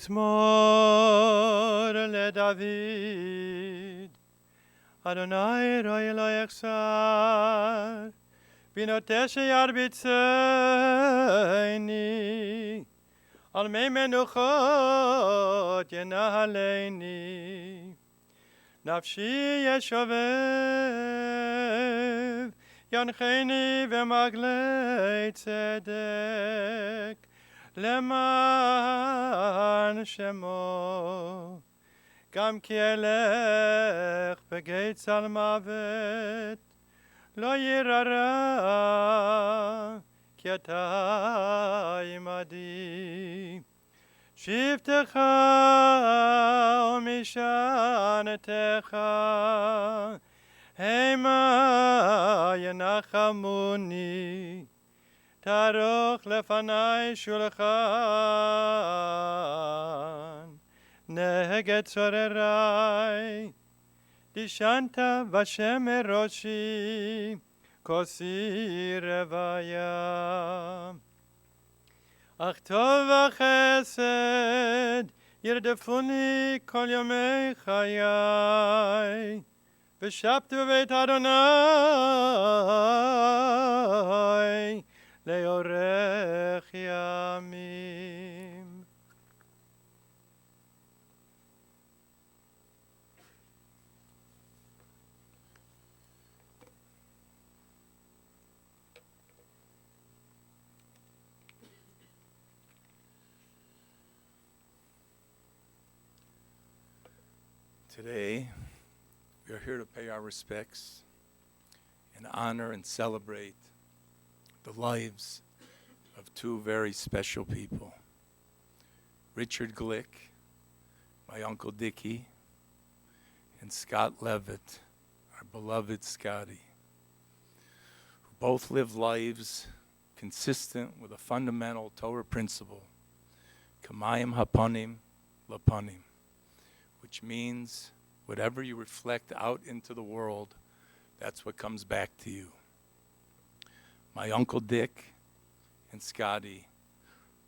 מזמור לדוד. אדוני רואי אלוהי אכסר, בינותיך ירביצני, על מי מנוחות ינהלני. נפשי ישובב, ינחני במעגלי צדק, למען שמו. גם כי אלך בגיא צל מוות, לא ירא רע, כי אתה עמדי. שבטך ומשענתך, המה ינחמוני. תערוך לפני שולחן נגד צורריי. דשנת בשם ראשי, כוסי רוויה. אך טוב וחסד ירדפוני כל ימי חיי, ושבתי בבית אדוני לאורך ימים. Today, we are here to pay our respects and honor and celebrate the lives of two very special people. Richard Glick, my Uncle Dickie, and Scott Levitt, our beloved Scotty, who both lived lives consistent with a fundamental Torah principle, Kamayim Hapanim Lapanim, which means whatever you reflect out into the world, that's what comes back to you. My Uncle Dick and Scotty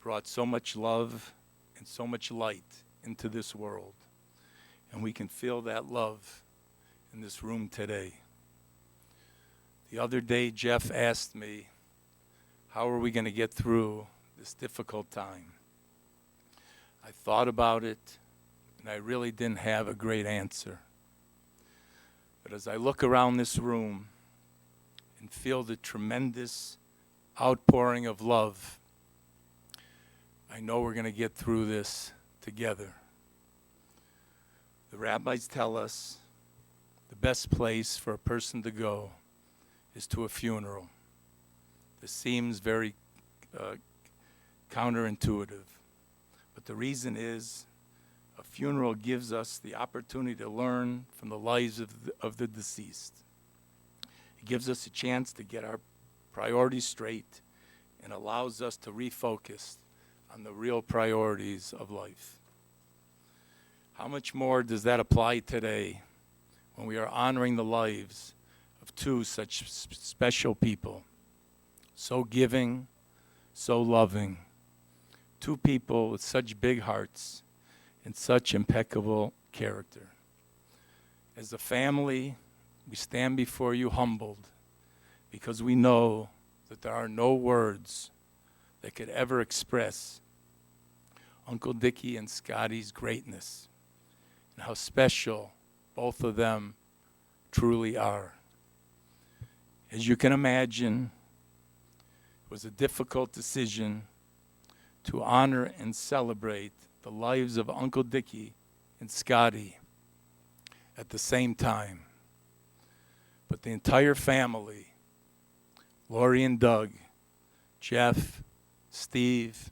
brought so much love and so much light into this world, and we can feel that love in this room today. The other day, Jeff asked me, how are we going to get through this difficult time? I thought about it, and I really didn't have a great answer. But as I look around this room and feel the tremendous outpouring of love, I know we're going to get through this together. The rabbis tell us the best place for a person to go is to a funeral. This seems very counterintuitive, but the reason is a funeral gives us the opportunity to learn from the lives of the deceased. It gives us a chance to get our priorities straight and allows us to refocus on the real priorities of life. How much more does that apply today when we are honoring the lives of two such special people, so giving, so loving, two people with such big hearts and such impeccable character. As a family, we stand before you humbled because we know that there are no words that could ever express Uncle Dickie and Scotty's greatness and how special both of them truly are. As you can imagine, it was a difficult decision to honor and celebrate the lives of Uncle Dickie and Scotty at the same time. But the entire family, Lori and Doug, Jeff, Steve,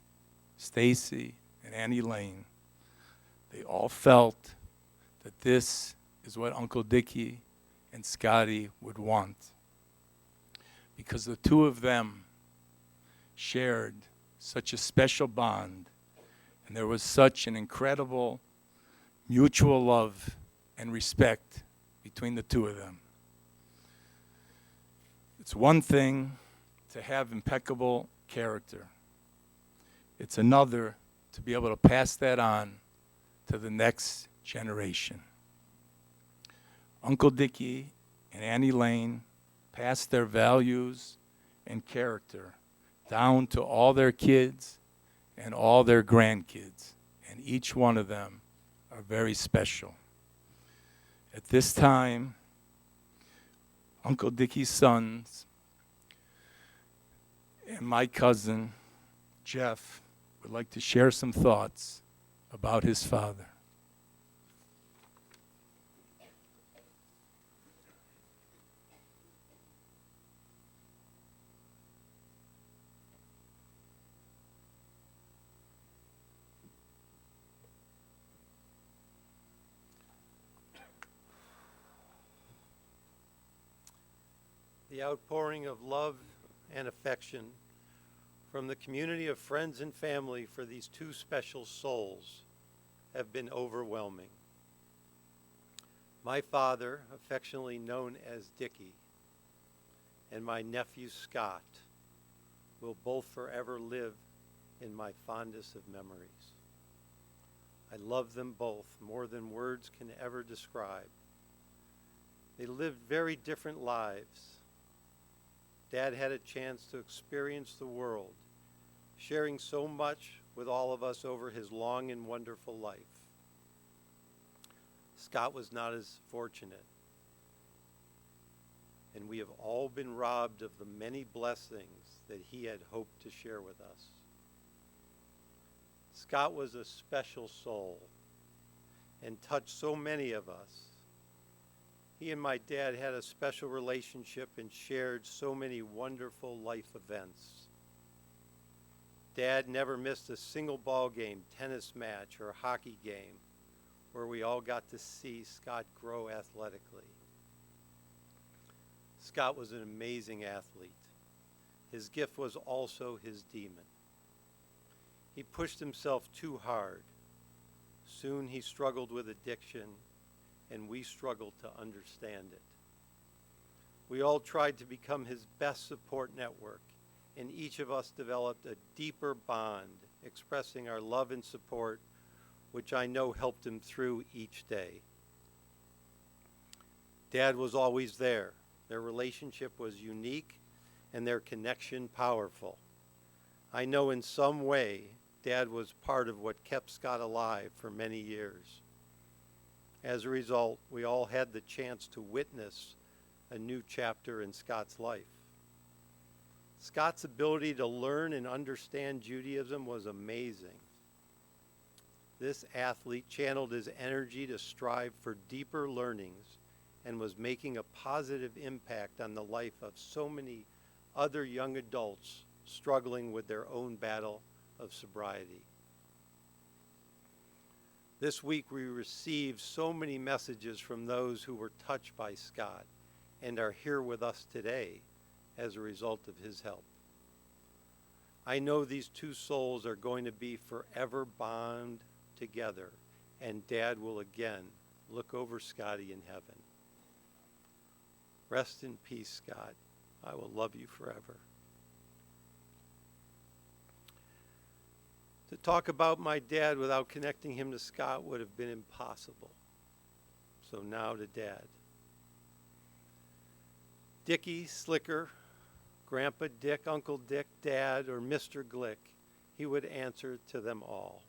Stacy, and Annie Lane, they all felt that this is what Uncle Dickie and Scotty would want. Because the two of them shared such a special bond, and there was such an incredible mutual love and respect between the two of them. It's one thing to have impeccable character. It's another to be able to pass that on to the next generation. Uncle Dickie and Annie Lane passed their values and character down to all their kids and all their grandkids, and each one of them are very special. At this time, Uncle Dickie's sons and my cousin, Jeff, would like to share some thoughts about his father. The outpouring of love and affection from the community of friends and family for these two special souls have been overwhelming. My father, affectionately known as Dickie, and my nephew Scott will both forever live in my fondest of memories. I love them both more than words can ever describe. They lived very different lives. Dad had a chance to experience the world, sharing so much with all of us over his long and wonderful life. Scott was not as fortunate, and we have all been robbed of the many blessings that he had hoped to share with us. Scott was a special soul and touched so many of us. He and my dad had a special relationship and shared so many wonderful life events. Dad never missed a single ball game, tennis match, or hockey game where we all got to see Scott grow athletically. Scott was an amazing athlete. His gift was also his demon. He pushed himself too hard. Soon he struggled with addiction, and we struggled to understand it. We all tried to become his best support network, and each of us developed a deeper bond, expressing our love and support, which I know helped him through each day. Dad was always there. Their relationship was unique, and their connection powerful. I know in some way, Dad was part of what kept Scott alive for many years. As a result, we all had the chance to witness a new chapter in Scott's life. Scott's ability to learn and understand Judaism was amazing. This athlete channeled his energy to strive for deeper learnings and was making a positive impact on the life of so many other young adults struggling with their own battle of sobriety. This week we received so many messages from those who were touched by Scott and are here with us today as a result of his help. I know these two souls are going to be forever bound together, and Dad will again look over Scotty in heaven. Rest in peace, Scott. I will love you forever. To talk about my dad without connecting him to Scott would have been impossible. So now to Dad. Dickie, Slicker, Grandpa Dick, Uncle Dick, Dad, or Mr. Glick, he would answer to them all.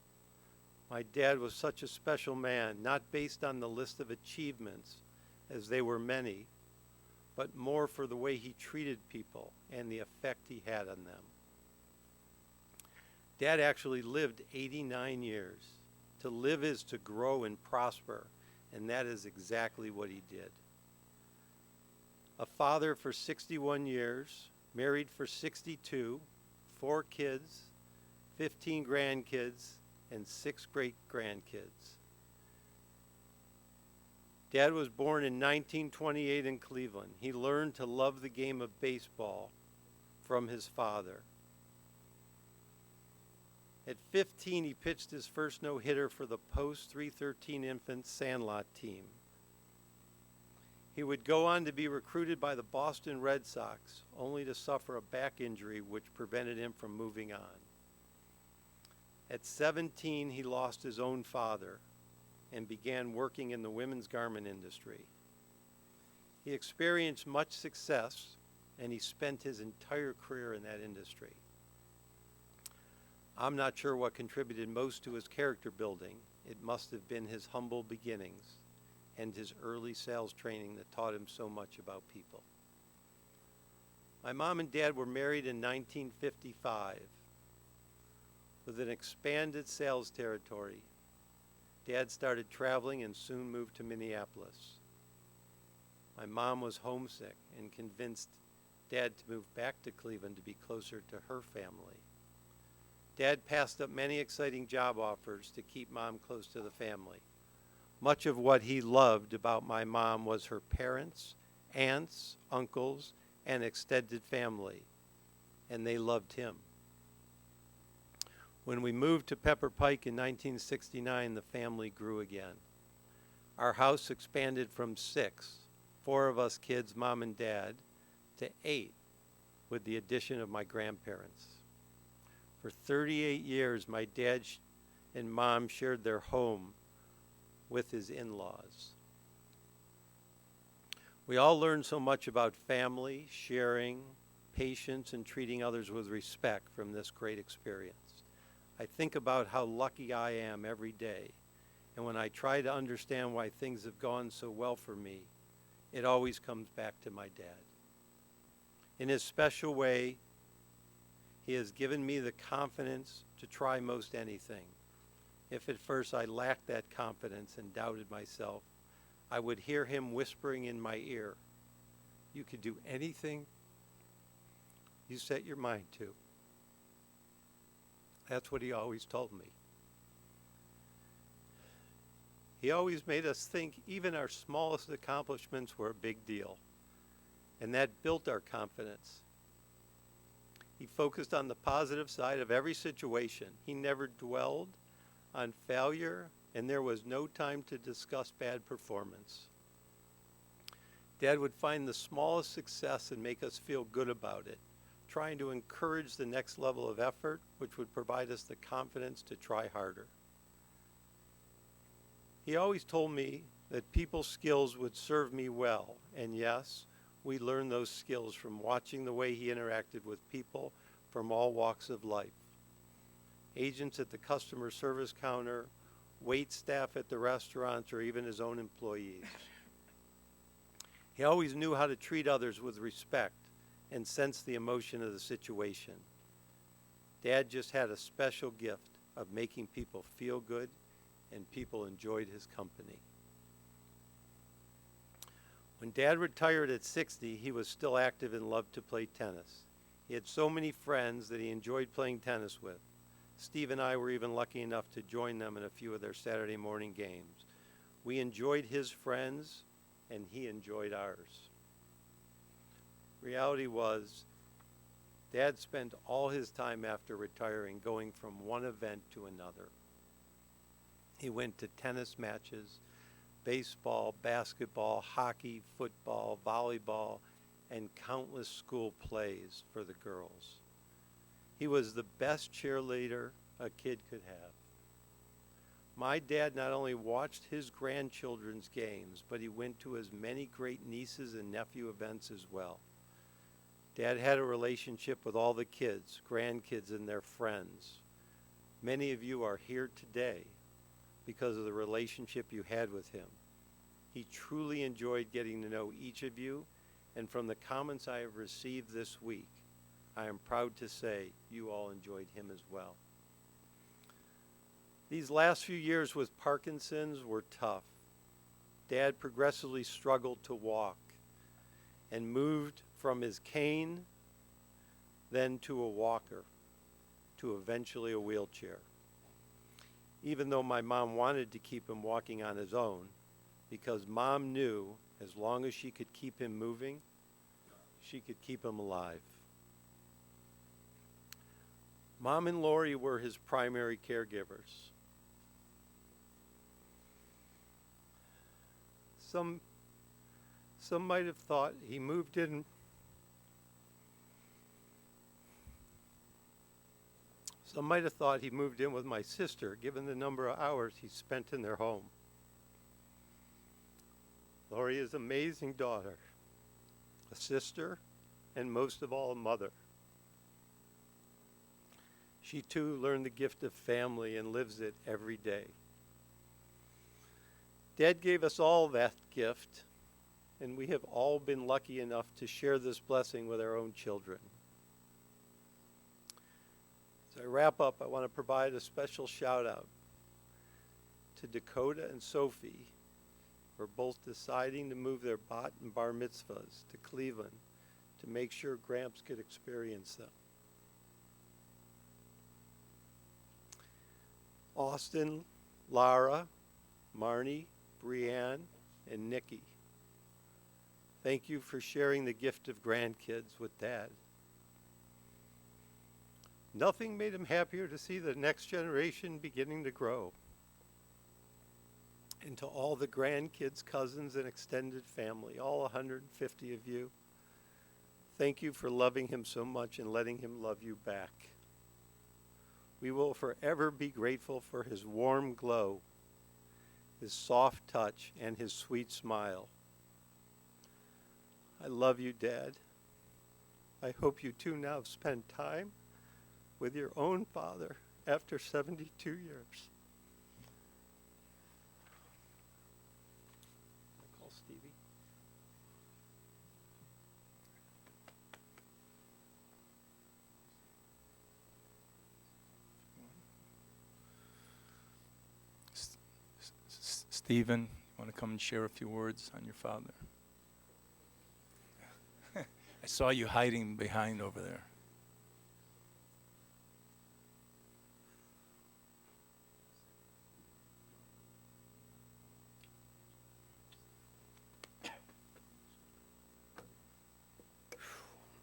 My dad was such a special man, not based on the list of achievements, as they were many, but more for the way he treated people and the effect he had on them. Dad actually lived 89 years. To live is to grow and prosper, and that is exactly what he did. A father for 61 years, married for 62, 4 kids, 15 grandkids, and 6 great-grandkids. Dad was born in 1928 in Cleveland. He learned to love the game of baseball from his father. At 15, he pitched his first no-hitter for the post-313 infant Sandlot team. He would go on to be recruited by the Boston Red Sox, only to suffer a back injury which prevented him from moving on. At 17, he lost his own father and began working in the women's garment industry. He experienced much success, and he spent his entire career in that industry. I'm not sure what contributed most to his character building. It must have been his humble beginnings and his early sales training that taught him so much about people. My mom and dad were married in 1955. With an expanded sales territory, Dad started traveling and soon moved to Minneapolis. My mom was homesick and convinced Dad to move back to Cleveland to be closer to her family. Dad passed up many exciting job offers to keep Mom close to the family. Much of what he loved about my mom was her parents, aunts, uncles, and extended family, and they loved him. When we moved to Pepper Pike in 1969, the family grew again. Our house expanded from 6, 4 of us kids, Mom and Dad, to 8, with the addition of my grandparents. For 38 years, my dad and Mom shared their home with his in-laws. We all learned so much about family, sharing, patience, and treating others with respect from this great experience. I think about how lucky I am every day, and when I try to understand why things have gone so well for me, it always comes back to my dad. In his special way, he has given me the confidence to try most anything. If at first I lacked that confidence and doubted myself, I would hear him whispering in my ear, "You could do anything you set your mind to." That's what he always told me. He always made us think even our smallest accomplishments were a big deal, and that built our confidence. He focused on the positive side of every situation. He never dwelled on failure, and there was no time to discuss bad performance. Dad would find the smallest success and make us feel good about it, trying to encourage the next level of effort, which would provide us the confidence to try harder. He always told me that people skills would serve me well, and yes, we learned those skills from watching the way he interacted with people from all walks of life. Agents at the customer service counter, wait staff at the restaurants, or even his own employees. He always knew how to treat others with respect and sense the emotion of the situation. Dad just had a special gift of making people feel good, and people enjoyed his company. When Dad retired at 60, he was still active and loved to play tennis. He had so many friends that he enjoyed playing tennis with. Steve and I were even lucky enough to join them in a few of their Saturday morning games. We enjoyed his friends, and he enjoyed ours. Reality was, Dad spent all his time after retiring going from one event to another. He went to tennis matches, baseball, basketball, hockey, football, volleyball, and countless school plays for the girls. He was the best cheerleader a kid could have. My dad not only watched his grandchildren's games, but he went to as many great nieces and nephew events as well. Dad had a relationship with all the kids, grandkids, and their friends. Many of you are here today because of the relationship you had with him. He truly enjoyed getting to know each of you, and from the comments I have received this week, I am proud to say you all enjoyed him as well. These last few years with Parkinson's were tough. Dad progressively struggled to walk and moved from his cane, then to a walker, to eventually a wheelchair. Even though my mom wanted to keep him walking on his own, because Mom knew as long as she could keep him moving, she could keep him alive. Mom and Lori were his primary caregivers. Some might have thought he moved in. Some might have thought he moved in with my sister, given the number of hours he spent in their home. Lori is an amazing daughter, a sister, and most of all, a mother. She too learned the gift of family and lives it every day. Dad gave us all that gift, and we have all been lucky enough to share this blessing with our own children. As I wrap up, I want to provide a special shout out to Dakota and Sophie for both deciding to move their bat and bar mitzvahs to Cleveland to make sure Gramps could experience them. Austin, Lara, Marnie, Brianne, and Nikki, thank you for sharing the gift of grandkids with Dad. Nothing made him happier to see the next generation beginning to grow. And to all the grandkids, cousins, and extended family, all 150 of you, thank you for loving him so much and letting him love you back. We will forever be grateful for his warm glow, his soft touch, and his sweet smile. I love you, Dad. I hope you too now spend time with your own father after 72 years. I'll call Stevie. Stephen, you want to come and share a few words on your father? I saw you hiding behind over there.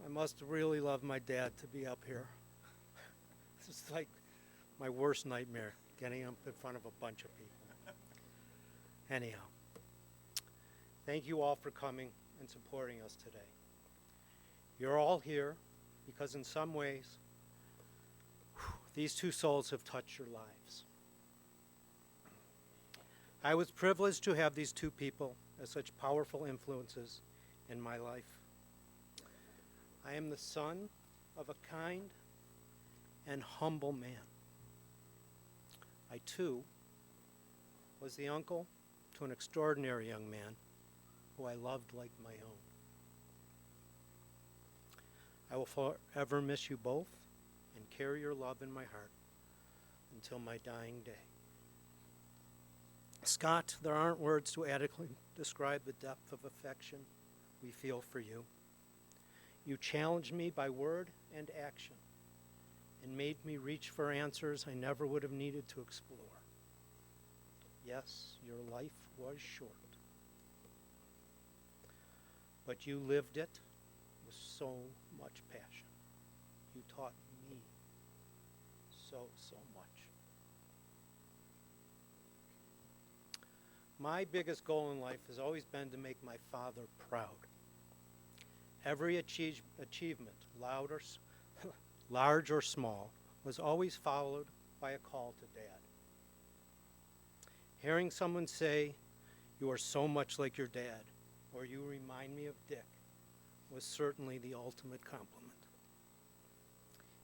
I must really love my dad to be up here. This is like my worst nightmare, getting up in front of a bunch of people. Anyhow, thank you all for coming and supporting us today. You're all here because in some ways, these two souls have touched your lives. I was privileged to have these two people as such powerful influences in my life. I am the son of a kind and humble man. I, too, was the uncle to an extraordinary young man who I loved like my own. I will forever miss you both and carry your love in my heart until my dying day. Scott, there aren't words to adequately describe the depth of affection we feel for you. You challenged me by word and action and made me reach for answers I never would have needed to explore. Yes, your life was short, but you lived it with so much passion. You taught me so much. My biggest goal in life has always been to make my father proud. Every achievement, large or small, was always followed by a call to Dad. Hearing someone say, "You are so much like your dad," or "You remind me of Dick," was certainly the ultimate compliment.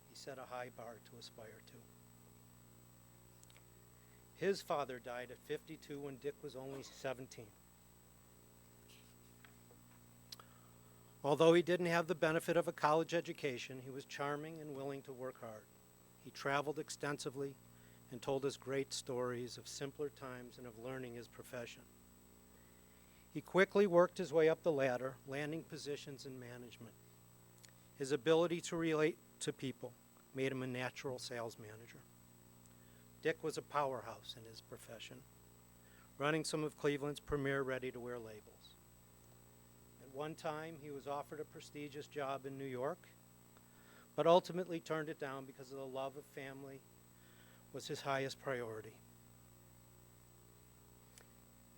He set a high bar to aspire to. His father died at 52 when Dick was only 17. Although he didn't have the benefit of a college education, he was charming and willing to work hard. He traveled extensively and told us great stories of simpler times and of learning his profession. He quickly worked his way up the ladder, landing positions in management. His ability to relate to people made him a natural sales manager. Dick was a powerhouse in his profession, running some of Cleveland's premier ready-to-wear labels. At one time, he was offered a prestigious job in New York, but ultimately turned it down because of the love of family was his highest priority.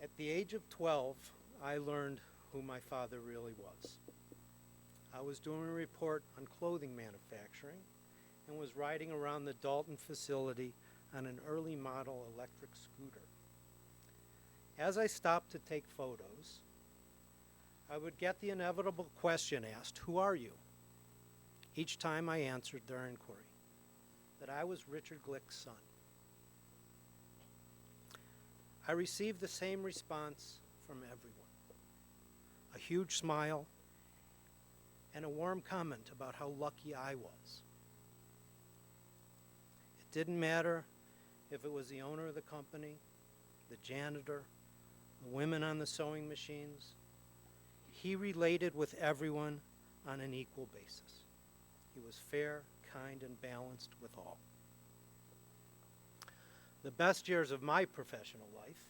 At the age of 12, I learned who my father really was. I was doing a report on clothing manufacturing, and was riding around the Dalton facility on an early model electric scooter. As I stopped to take photos, I would get the inevitable question asked, "Who are you?" Each time I answered their inquiry, that I was Richard Glick's son. I received the same response from everyone. A huge smile and a warm comment about how lucky I was. It didn't matter if it was the owner of the company, the janitor, the women on the sewing machines. He related with everyone on an equal basis. He was fair, kind, and balanced with all. The best years of my professional life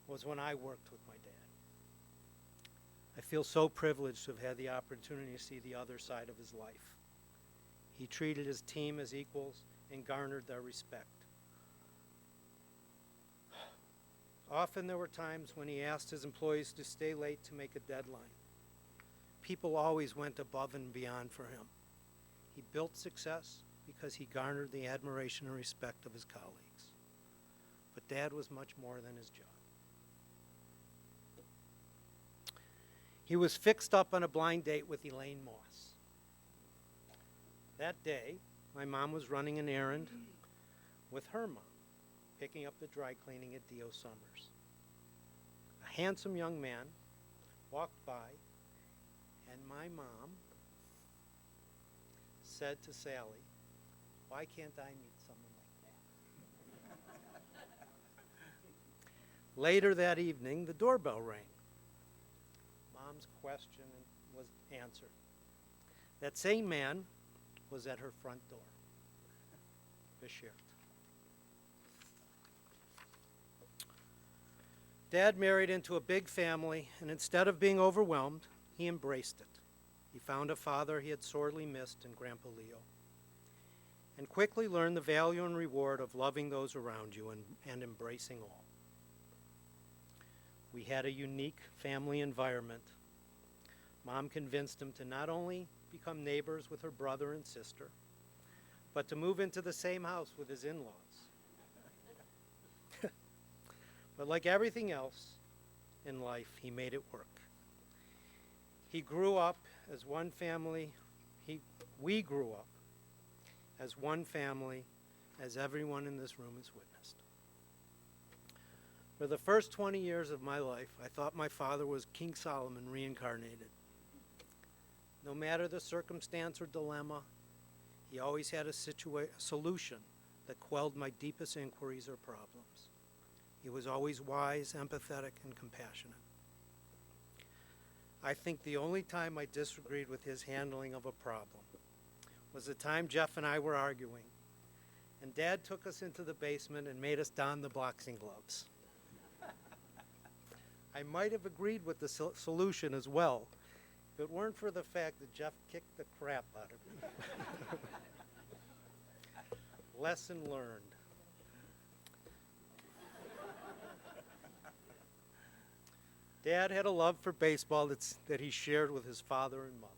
was when I worked with my dad. I feel so privileged to have had the opportunity to see the other side of his life. He treated his team as equals and garnered their respect. Often there were times when he asked his employees to stay late to make a deadline. People always went above and beyond for him. He built success because he garnered the admiration and respect of his colleagues. But Dad was much more than his job. He was fixed up on a blind date with Elaine Moss. That day, my mom was running an errand with her mom, picking up the dry cleaning at D.O. Summers. A handsome young man walked by, and my mom said to Sally, "Why can't I meet someone like that?" Later that evening, the doorbell rang. Mom's question was answered. That same man was at her front door. Bashir. Dad married into a big family, and instead of being overwhelmed, he embraced it. He found a father he had sorely missed in Grandpa Leo, and quickly learned the value and reward of loving those around you and embracing all. We had a unique family environment. Mom convinced him to not only become neighbors with her brother and sister, but to move into the same house with his in-laws. But like everything else in life, he made it work. He grew up as one family. We grew up as one family, as everyone in this room has witnessed. For the first 20 years of my life, I thought my father was King Solomon reincarnated. No matter the circumstance or dilemma, he always had a solution that quelled my deepest inquiries or problems. He was always wise, empathetic, and compassionate. I think the only time I disagreed with his handling of a problem was the time Jeff and I were arguing, and Dad took us into the basement and made us don the boxing gloves. I might have agreed with the solution as well, if it weren't for the fact that Jeff kicked the crap out of me. Lesson learned. Dad had a love for baseball that he shared with his father and mother.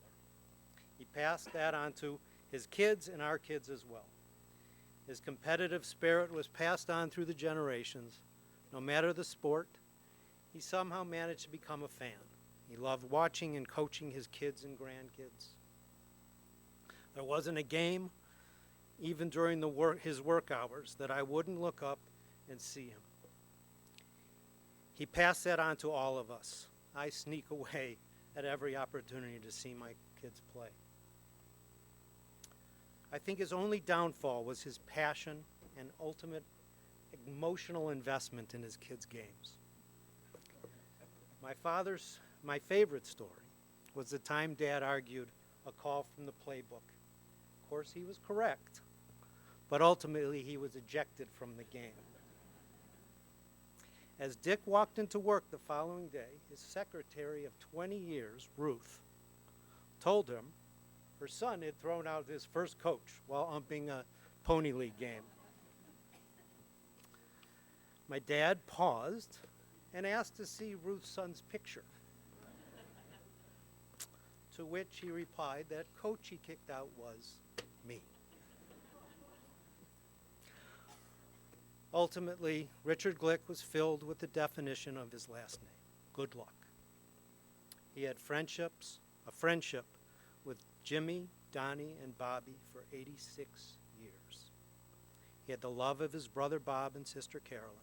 He passed that on to his kids and our kids as well. His competitive spirit was passed on through the generations. No matter the sport, he somehow managed to become a fan. He loved watching and coaching his kids and grandkids. There wasn't a game, even during his work hours, that I wouldn't look up and see him. He passed that on to all of us. I sneak away at every opportunity to see my kids play. I think his only downfall was his passion and ultimate emotional investment in his kids' games. My favorite story was the time Dad argued a call from the playbook. Of course, he was correct, but ultimately he was ejected from the game. As Dick walked into work the following day, his secretary of 20 years, Ruth, told him her son had thrown out his first coach while umping a pony league game. My dad paused and asked to see Ruth's son's picture, to which he replied that coach he kicked out was me. Ultimately, Richard Glick was filled with the definition of his last name, good luck. He had a friendship with Jimmy, Donnie, and Bobby for 86 years. He had the love of his brother Bob and sister Carolyn.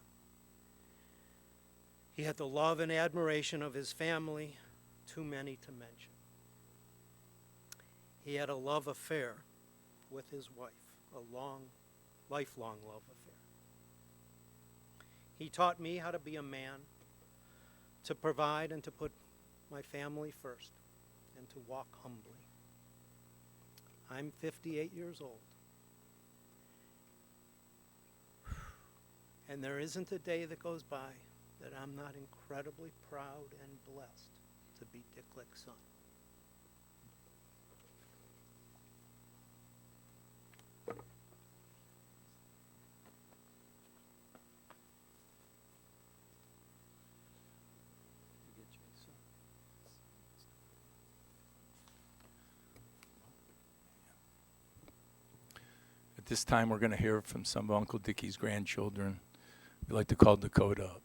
He had the love and admiration of his family, too many to mention. He had a love affair with his wife, a lifelong love affair. He taught me how to be a man, to provide and to put my family first, and to walk humbly. I'm 58 years old. And there isn't a day that goes by that I'm not incredibly proud and blessed to be Dick Glick's son. At this time, we're going to hear from some of Uncle Dickie's grandchildren. We'd like to call Dakota up.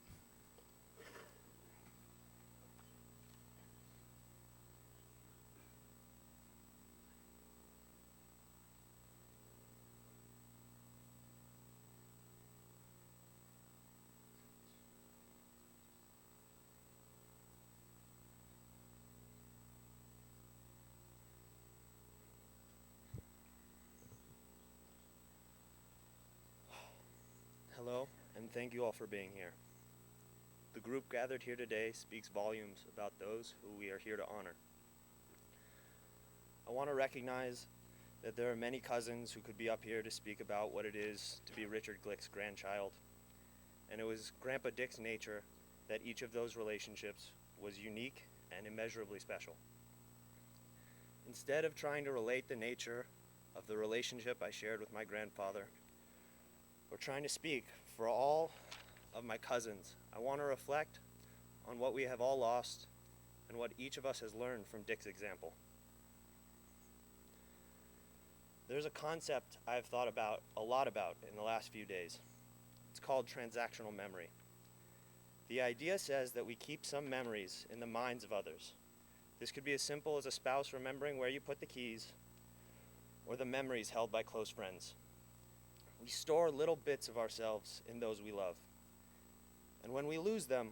Hello, and thank you all for being here. The group gathered here today speaks volumes about those who we are here to honor. I want to recognize that there are many cousins who could be up here to speak about what it is to be Richard Glick's grandchild, and it was Grandpa Dick's nature that each of those relationships was unique and immeasurably special. Instead of trying to relate the nature of the relationship I shared with my grandfather, or trying to speak for all of my cousins, I want to reflect on what we have all lost and what each of us has learned from Dick's example. There's a concept I've thought about a lot in the last few days. It's called transactional memory. The idea says that we keep some memories in the minds of others. This could be as simple as a spouse remembering where you put the keys, or the memories held by close friends. We store little bits of ourselves in those we love. And when we lose them,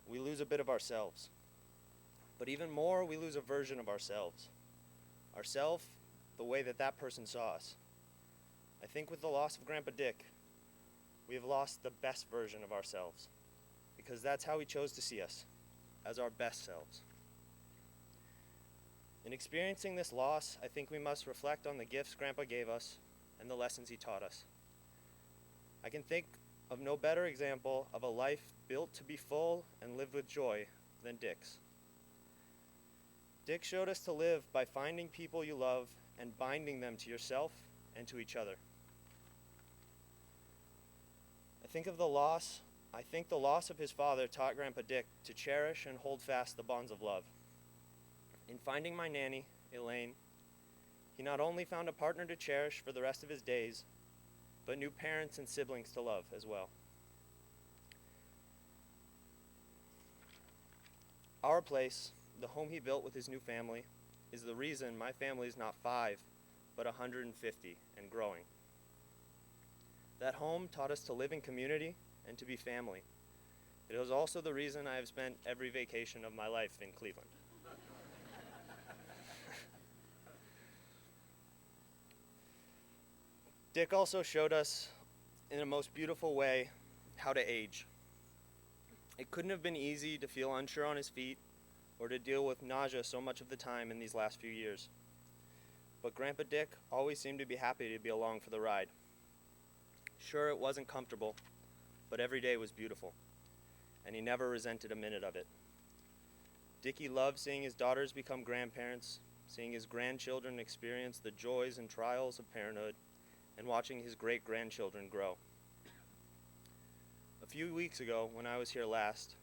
we lose a bit of ourselves. But even more, we lose a version of ourselves. Ourself, the way that that person saw us. I think with the loss of Grandpa Dick, we have lost the best version of ourselves, because that's how he chose to see us, as our best selves. In experiencing this loss, I think we must reflect on the gifts Grandpa gave us and the lessons he taught us. I can think of no better example of a life built to be full and lived with joy than Dick's. Dick showed us to live by finding people you love and binding them to yourself and to each other. I think the loss of his father taught Grandpa Dick to cherish and hold fast the bonds of love. In finding my nanny, Elaine, he not only found a partner to cherish for the rest of his days, but new parents and siblings to love as well. Our place, the home he built with his new family, is the reason my family is not 5, but 150 and growing. That home taught us to live in community and to be family. It was also the reason I have spent every vacation of my life in Cleveland. Dick also showed us, in a most beautiful way, how to age. It couldn't have been easy to feel unsure on his feet or to deal with nausea so much of the time in these last few years. But Grandpa Dick always seemed to be happy to be along for the ride. Sure, it wasn't comfortable, but every day was beautiful, and he never resented a minute of it. Dickie loved seeing his daughters become grandparents, seeing his grandchildren experience the joys and trials of parenthood, and watching his great-grandchildren grow. A few weeks ago, when I was here last,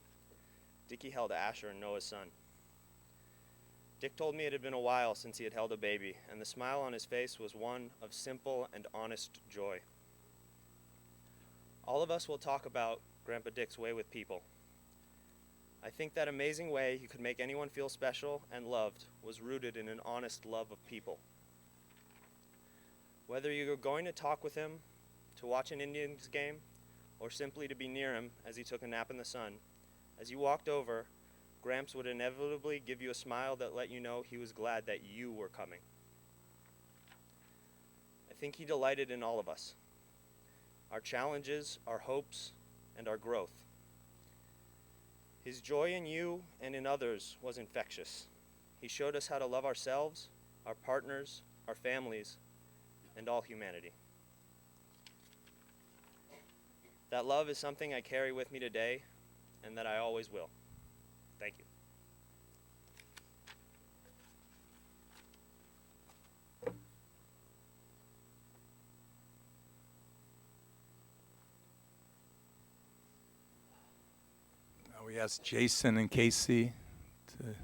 Dickie held Asher, Noah's son. Dick told me it had been a while since he had held a baby, and the smile on his face was one of simple and honest joy. All of us will talk about Grandpa Dick's way with people. I think that amazing way he could make anyone feel special and loved was rooted in an honest love of people. Whether you were going to talk with him, to watch an Indians game, or simply to be near him as he took a nap in the sun, as you walked over, Gramps would inevitably give you a smile that let you know he was glad that you were coming. I think he delighted in all of us, our challenges, our hopes, and our growth. His joy in you and in others was infectious. He showed us how to love ourselves, our partners, our families, and all humanity. That love is something I carry with me today, and that I always will. Thank you. Now we ask Jason and Casey to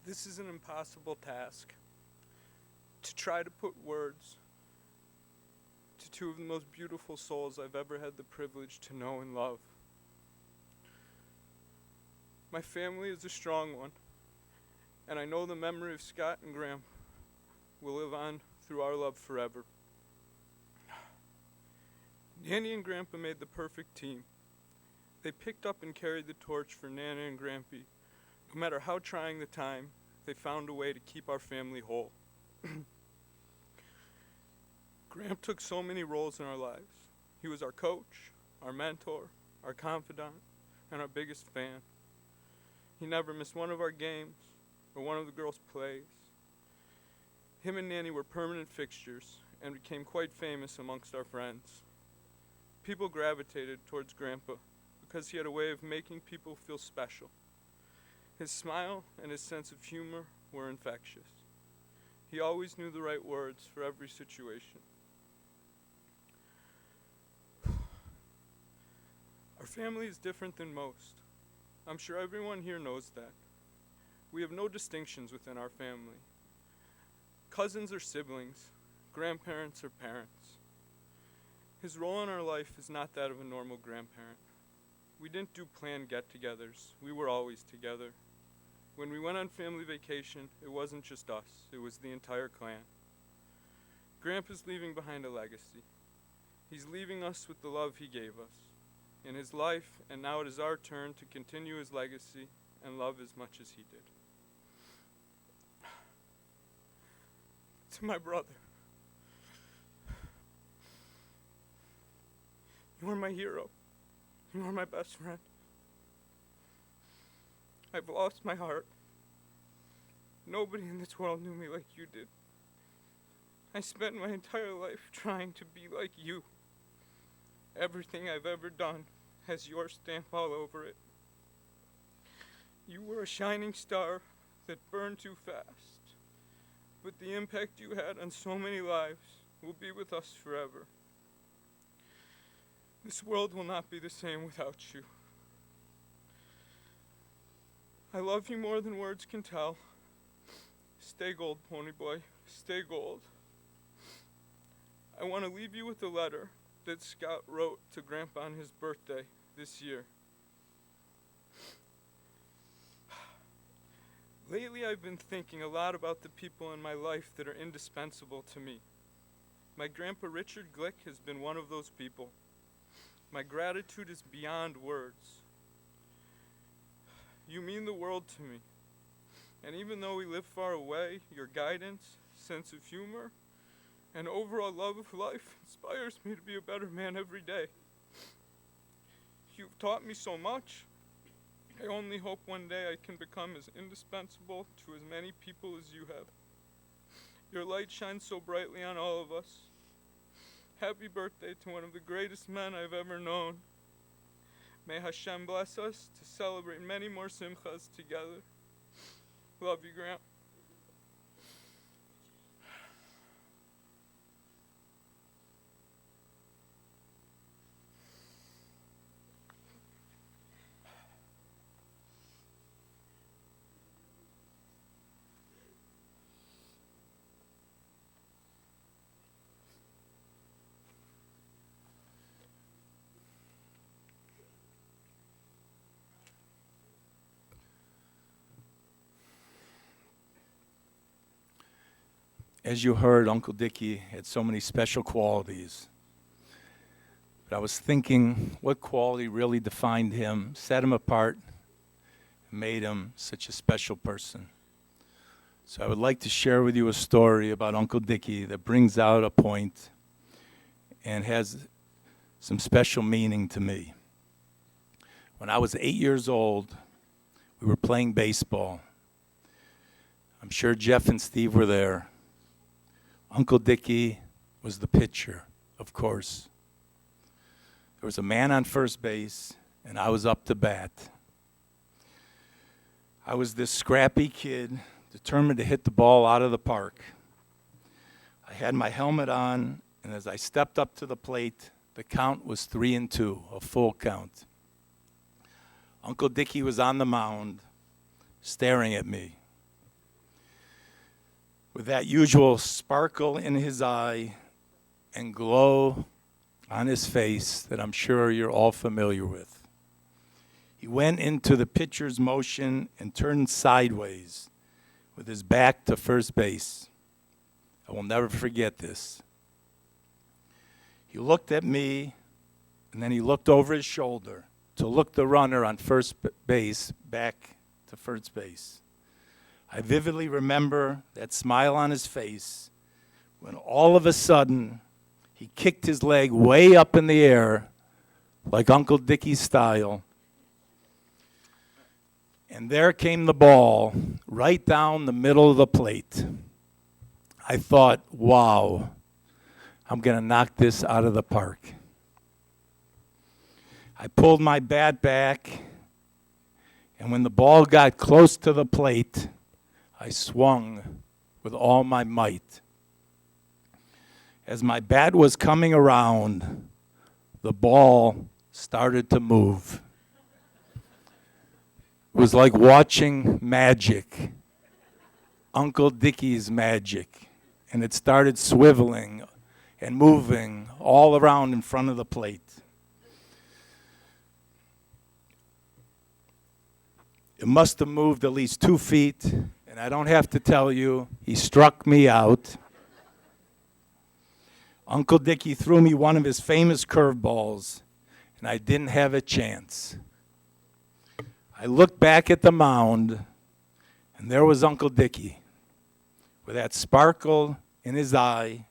This is an impossible task, to try to put words to two of the most beautiful souls I've ever had the privilege to know and love. My family is a strong one, and I know the memory of Scott and Graham will live on through our love forever. Nanny and Grandpa made the perfect team. They picked up and carried the torch for Nana and Grampy. No matter how trying the time, they found a way to keep our family whole. Gramp took so many roles in our lives. He was our coach, our mentor, our confidant, and our biggest fan. He never missed one of our games or one of the girls' plays. Him and Nanny were permanent fixtures and became quite famous amongst our friends. People gravitated towards Grandpa because he had a way of making people feel special. His smile and his sense of humor were infectious. He always knew the right words for every situation. Our family is different than most. I'm sure everyone here knows that. We have no distinctions within our family. Cousins are siblings, grandparents are parents. His role in our life is not that of a normal grandparent. We didn't do planned get-togethers. We were always together. When we went on family vacation, it wasn't just us. It was the entire clan. Grandpa's leaving behind a legacy. He's leaving us with the love he gave us in his life, and now it is our turn to continue his legacy and love as much as he did. To my brother, you are my hero. You are my best friend. I've lost my heart. Nobody in this world knew me like you did. I spent my entire life trying to be like you. Everything I've ever done has your stamp all over it. You were a shining star that burned too fast, but the impact you had on so many lives will be with us forever. This world will not be the same without you. I love you more than words can tell. Stay gold, pony boy. Stay gold. I want to leave you with a letter that Scott wrote to Grandpa on his birthday this year. Lately, I've been thinking a lot about the people in my life that are indispensable to me. My grandpa Richard Glick has been one of those people. My gratitude is beyond words. You mean the world to me. And even though we live far away, your guidance, sense of humor, and overall love of life inspires me to be a better man every day. You've taught me so much. I only hope one day I can become as indispensable to as many people as you have. Your light shines so brightly on all of us. Happy birthday to one of the greatest men I've ever known. May Hashem bless us to celebrate many more simchas together. Love you, Grant. As you heard, Uncle Dickie had so many special qualities. But I was thinking what quality really defined him, set him apart, and made him such a special person. So I would like to share with you a story about Uncle Dickie that brings out a point and has some special meaning to me. When I was 8 years old, we were playing baseball. I'm sure Jeff and Steve were there. Uncle Dickie was the pitcher, of course. There was a man on first base, and I was up to bat. I was this scrappy kid, determined to hit the ball out of the park. I had my helmet on, and as I stepped up to the plate, the count was 3-2, a full count. Uncle Dickie was on the mound, staring at me, with that usual sparkle in his eye and glow on his face that I'm sure you're all familiar with. He went into the pitcher's motion and turned sideways with his back to first base. I will never forget this. He looked at me, and then he looked over his shoulder to look the runner on first base back to first base. I vividly remember that smile on his face when all of a sudden he kicked his leg way up in the air like Uncle Dickie's style. And there came the ball right down the middle of the plate. I thought, wow, I'm going to knock this out of the park. I pulled my bat back, and when the ball got close to the plate, I swung with all my might. As my bat was coming around, the ball started to move. It was like watching magic, Uncle Dickie's magic, and it started swiveling and moving all around in front of the plate. It must have moved at least 2 feet, and I don't have to tell you, he struck me out. Uncle Dickie threw me one of his famous curveballs, and I didn't have a chance. I looked back at the mound, and there was Uncle Dickie with that sparkle in his eye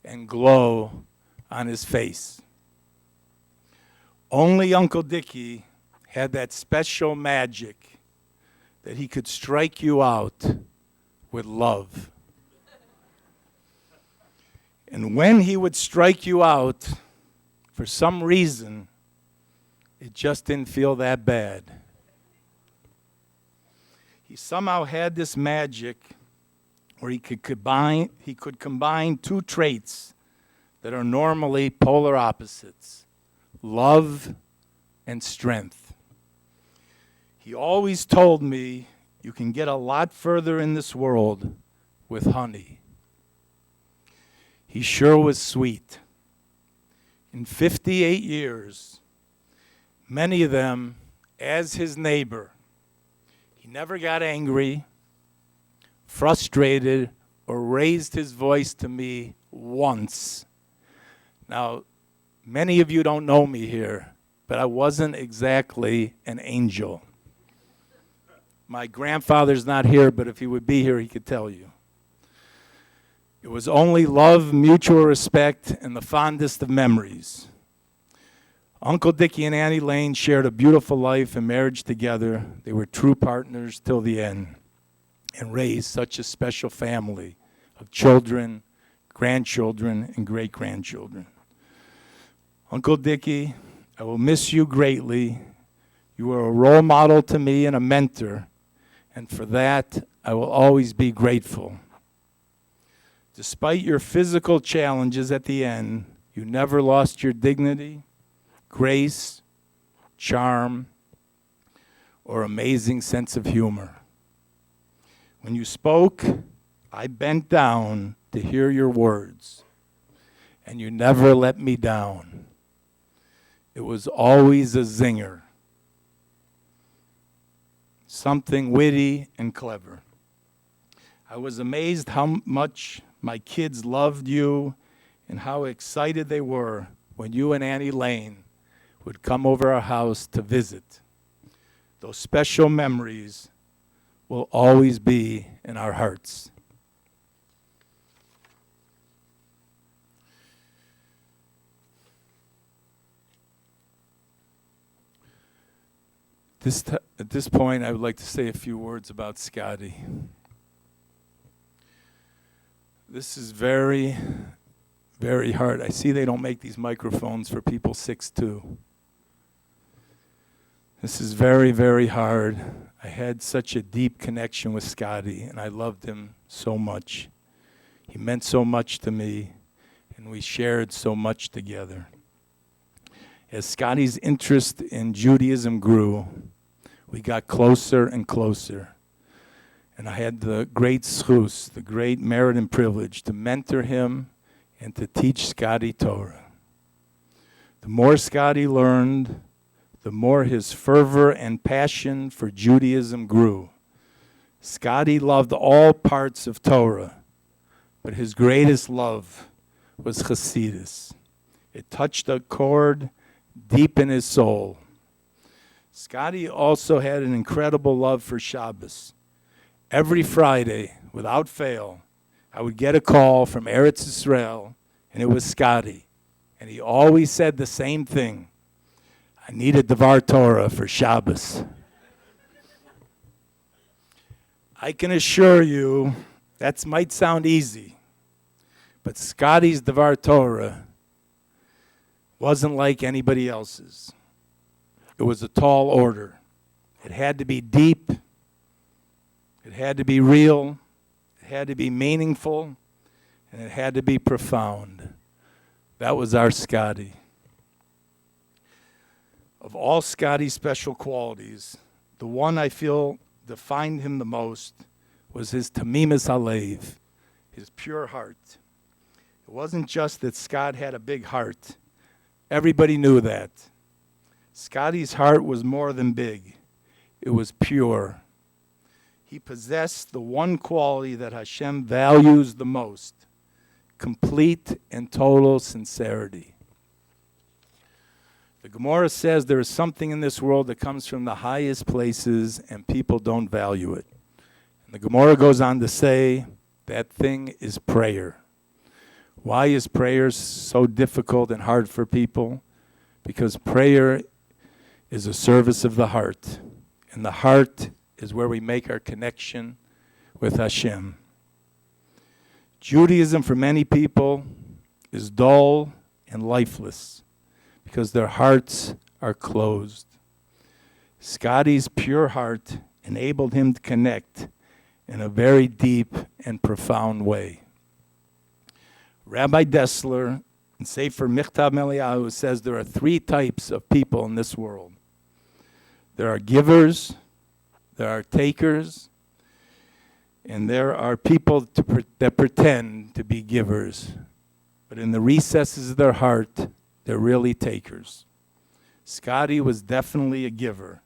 and glow on his face. Only Uncle Dickie had that special magic that he could strike you out with love. And when he would strike you out, for some reason, it just didn't feel that bad. He somehow had this magic where he could combine two traits that are normally polar opposites, love and strength. He always told me, you can get a lot further in this world with honey. He sure was sweet. In 58 years, many of them as his neighbor, he never got angry, frustrated, or raised his voice to me once. Now, many of you don't know me here, but I wasn't exactly an angel. My grandfather's not here, but if he would be here, he could tell you. It was only love, mutual respect, and the fondest of memories. Uncle Dickie and Annie Lane shared a beautiful life and marriage together. They were true partners till the end and raised such a special family of children, grandchildren, and great-grandchildren. Uncle Dickie, I will miss you greatly. You were a role model to me and a mentor, and for that, I will always be grateful. Despite your physical challenges at the end, you never lost your dignity, grace, charm, or amazing sense of humor. When you spoke, I bent down to hear your words, and you never let me down. It was always a zinger, something witty and clever. I was amazed how much my kids loved you and how excited they were when you and Annie Lane would come over our house to visit. Those special memories will always be in our hearts. At this point, I would like to say a few words about Scotty. This is very, very hard. I see they don't make these microphones for people 6'2". This is very, very hard. I had such a deep connection with Scotty, and I loved him so much. He meant so much to me, and we shared so much together. As Scotty's interest in Judaism grew, we got closer and closer. And I had the great schus, the great merit and privilege to mentor him and to teach Scotty Torah. The more Scotty learned, the more his fervor and passion for Judaism grew. Scotty loved all parts of Torah, but his greatest love was Chassidus. It touched a chord deep in his soul. Scotty also had an incredible love for Shabbos. Every Friday, without fail, I would get a call from Eretz Yisrael, and it was Scotty. And he always said the same thing. I need a Devar Torah for Shabbos. I can assure you, that might sound easy, but Scotty's Devar Torah wasn't like anybody else's. It was a tall order. It had to be deep. It had to be real. It had to be meaningful. And it had to be profound. That was our Scotty. Of all Scotty's special qualities, the one I feel defined him the most was his tamimus halev, his pure heart. It wasn't just that Scott had a big heart. Everybody knew that. Scotty's heart was more than big. It was pure. He possessed the one quality that Hashem values the most, complete and total sincerity. The Gemara says there is something in this world that comes from the highest places and people don't value it. And the Gemara goes on to say that thing is prayer. Why is prayer so difficult and hard for people? Because prayer is a service of the heart. And the heart is where we make our connection with Hashem. Judaism for many people is dull and lifeless because their hearts are closed. Scotty's pure heart enabled him to connect in a very deep and profound way. Rabbi Dessler in Sefer Michtav Meliahu says there are three types of people in this world. There are givers, there are takers, and there are people that pretend to be givers, but in the recesses of their heart, they're really takers. Scotty was definitely a giver,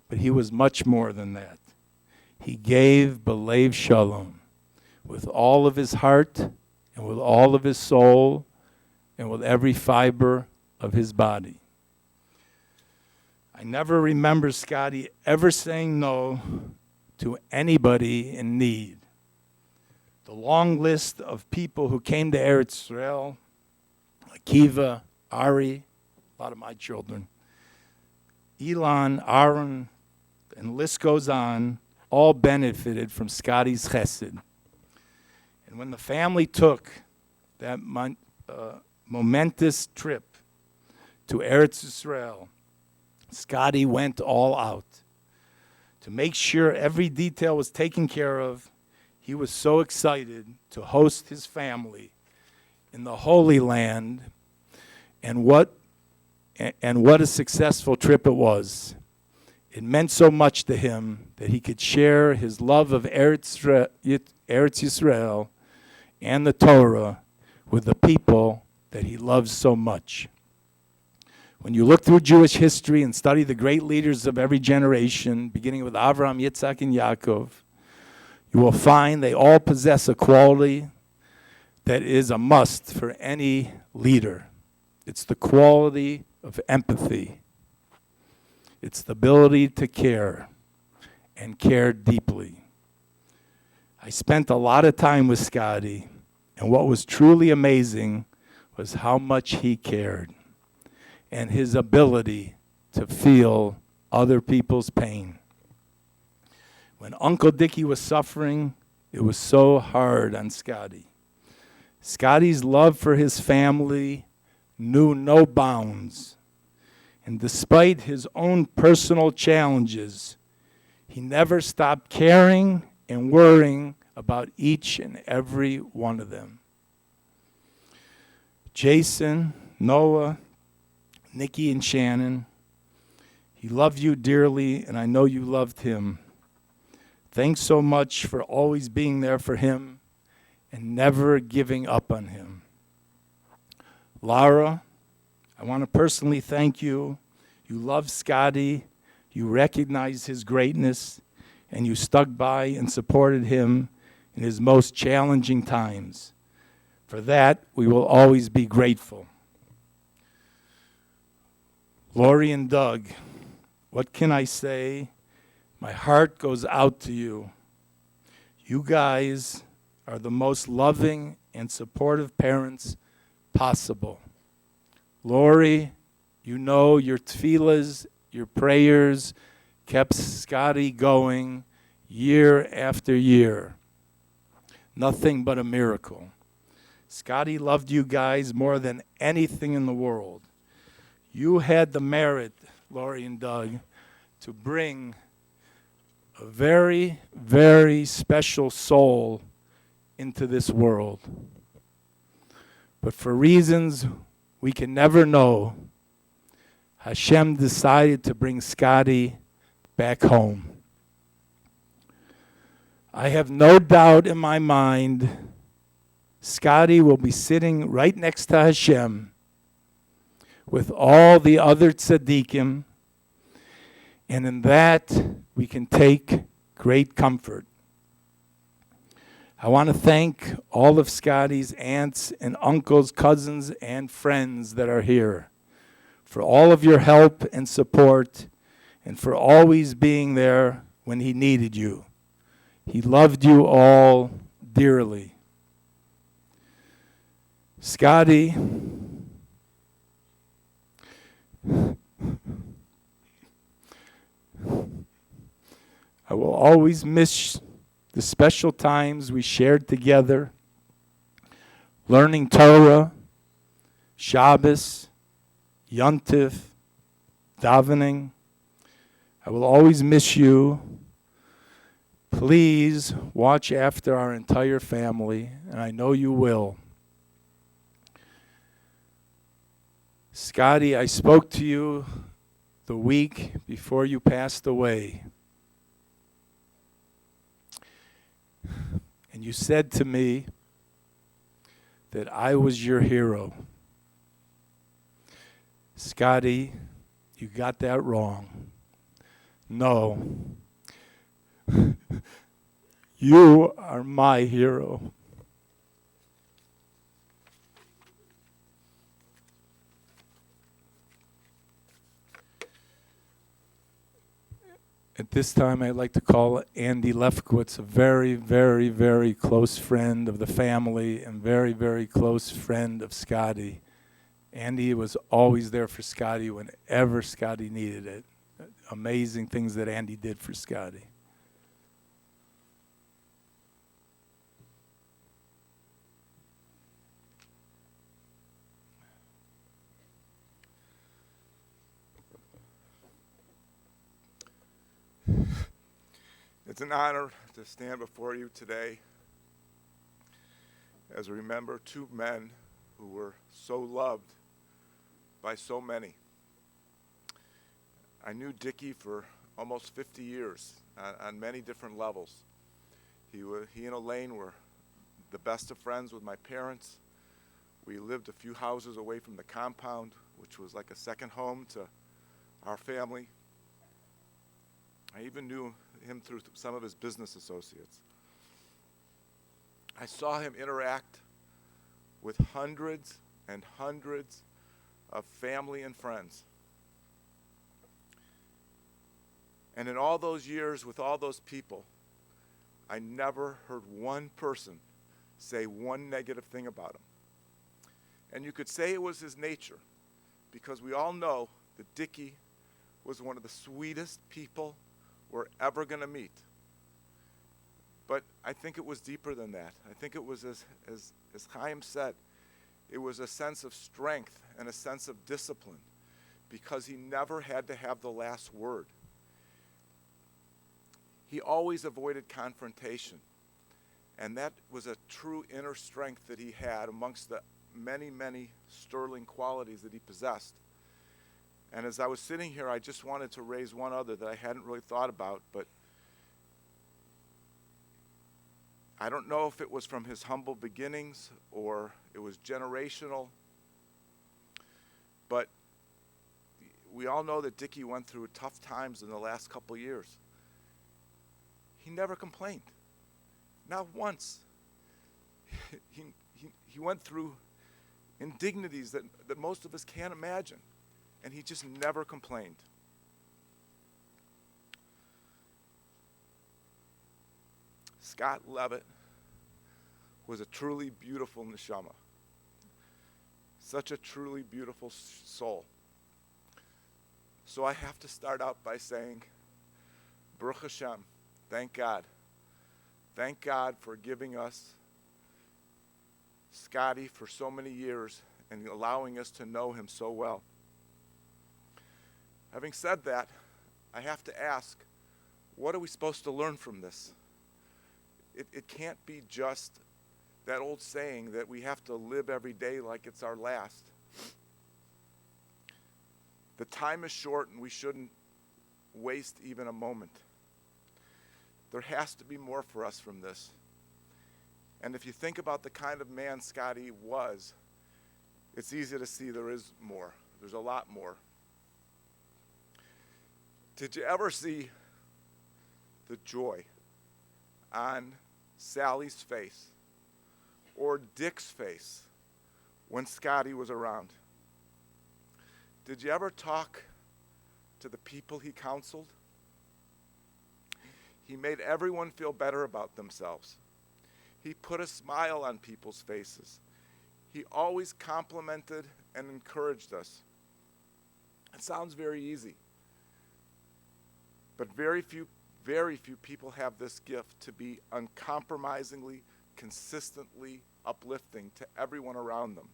but he was much more than that. He gave b'leiv shalom with all of his heart and with all of his soul and with every fiber of his body. I never remember Scotty ever saying no to anybody in need. The long list of people who came to Eretz Yisrael, Akiva, Ari, a lot of my children. Elon, Aaron, and the list goes on, all benefited from Scotty's chesed. And when the family took that momentous trip to Eretz Yisrael, Scotty went all out. To make sure every detail was taken care of, he was so excited to host his family in the Holy Land, and what a successful trip it was. It meant so much to him that he could share his love of Eretz Yisrael and the Torah with the people that he loves so much. When you look through Jewish history and study the great leaders of every generation, beginning with Avraham, Yitzhak, and Yaakov, you will find they all possess a quality that is a must for any leader. It's the quality of empathy. It's the ability to care, and care deeply. I spent a lot of time with Scotty, and what was truly amazing was how much he cared and his ability to feel other people's pain. When Uncle Dickie was suffering, it was so hard on Scotty. Scotty's love for his family knew no bounds. And despite his own personal challenges, he never stopped caring and worrying about each and every one of them. Jason, Noah, Nikki, and Shannon, he loved you dearly, and I know you loved him. Thanks so much for always being there for him and never giving up on him. Lara, I want to personally thank you. You love Scotty, you recognize his greatness, and you stuck by and supported him in his most challenging times. For that, we will always be grateful. Lori and Doug, what can I say? My heart goes out to you. You guys are the most loving and supportive parents possible. Lori, you know your tefillahs, your prayers kept Scotty going year after year. Nothing but a miracle. Scotty loved you guys more than anything in the world. You had the merit, Lori and Doug, to bring a very, very special soul into this world. But for reasons we can never know, Hashem decided to bring Scotty back home. I have no doubt in my mind Scotty will be sitting right next to Hashem with all the other tzaddikim, and in that we can take great comfort. I want to thank all of Scotty's aunts and uncles, cousins, and friends that are here for all of your help and support, and for always being there when he needed you. He loved you all dearly. Scotty, I will always miss the special times we shared together, learning Torah, Shabbos, Yontif, davening. I will always miss you. Please watch after our entire family, and I know you will. Scotty, I spoke to you the week before you passed away. And you said to me that I was your hero. Scotty, you got that wrong. No. You are my hero. At this time, I'd like to call Andy Lefkowitz, a very, very, very close friend of the family and very, very close friend of Scotty. Andy was always there for Scotty whenever Scotty needed it. Amazing things that Andy did for Scotty. It's an honor to stand before you today as we remember two men who were so loved by so many. I knew Dickie for almost 50 years on many different levels. He and Elaine were the best of friends with my parents. We lived a few houses away from the compound, which was like a second home to our family. I even knew him through some of his business associates. I saw him interact with hundreds and hundreds of family and friends. And in all those years with all those people, I never heard one person say one negative thing about him. And you could say it was his nature, because we all know that Dickie was one of the sweetest people we're ever going to meet. But I think it was deeper than that. I think it was, as Chaim said, it was a sense of strength and a sense of discipline, because he never had to have the last word. He always avoided confrontation, and that was a true inner strength that he had amongst the many, many sterling qualities that he possessed. And as I was sitting here, I just wanted to raise one other that I hadn't really thought about, but I don't know if it was from his humble beginnings or it was generational, but we all know that Dickie went through tough times in the last couple years. He never complained, not once. He went through indignities that most of us can't imagine, and he just never complained. Scott Levitt was a truly beautiful neshama, such a truly beautiful soul. So I have to start out by saying, Baruch Hashem, thank God. Thank God for giving us Scotty for so many years and allowing us to know him so well. Having said that, I have to ask, what are we supposed to learn from this? It can't be just that old saying that we have to live every day like it's our last. The time is short and we shouldn't waste even a moment. There has to be more for us from this. And if you think about the kind of man Scotty was, it's easy to see there is more. There's a lot more. Did you ever see the joy on Sally's face or Dick's face when Scotty was around? Did you ever talk to the people he counseled? He made everyone feel better about themselves. He put a smile on people's faces. He always complimented and encouraged us. It sounds very easy, but very few people have this gift to be uncompromisingly, consistently uplifting to everyone around them.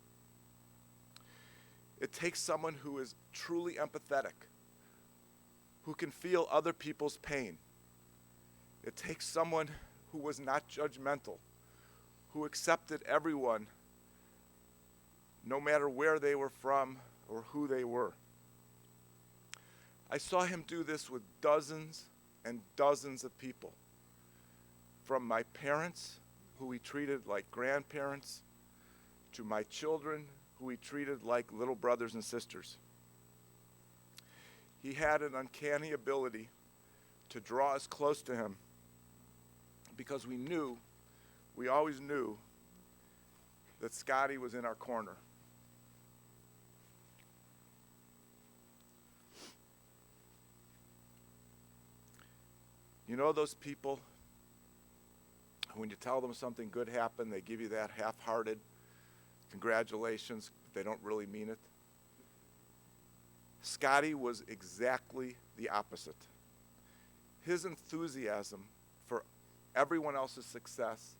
It takes someone who is truly empathetic, who can feel other people's pain. It takes someone who was not judgmental, who accepted everyone, no matter where they were from or who they were. I saw him do this with dozens and dozens of people, from my parents, who he treated like grandparents, to my children, who he treated like little brothers and sisters. He had an uncanny ability to draw us close to him, because we always knew that Scotty was in our corner. You know those people, when you tell them something good happened, they give you that half-hearted congratulations, they don't really mean it? Scotty was exactly the opposite. His enthusiasm for everyone else's success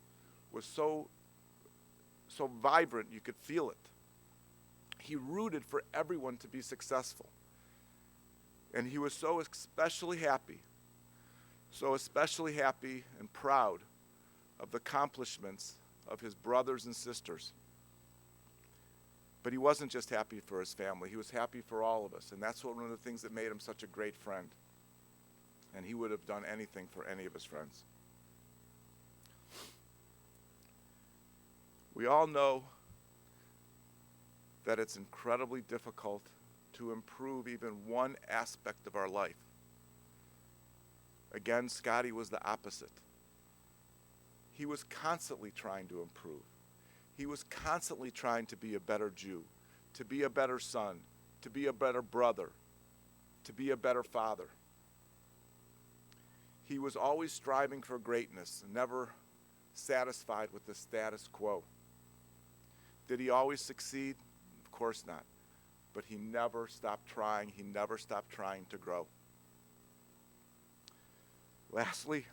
was so vibrant you could feel it. He rooted for everyone to be successful. And he was so especially happy and proud of the accomplishments of his brothers and sisters. But he wasn't just happy for his family, he was happy for all of us. And that's one of the things that made him such a great friend. And he would have done anything for any of his friends. We all know that it's incredibly difficult to improve even one aspect of our life. Again, Scotty was the opposite. He was constantly trying to improve. He was constantly trying to be a better Jew, to be a better son, to be a better brother, to be a better father. He was always striving for greatness, never satisfied with the status quo. Did he always succeed? Of course not. But he never stopped trying. He never stopped trying to grow. Lastly,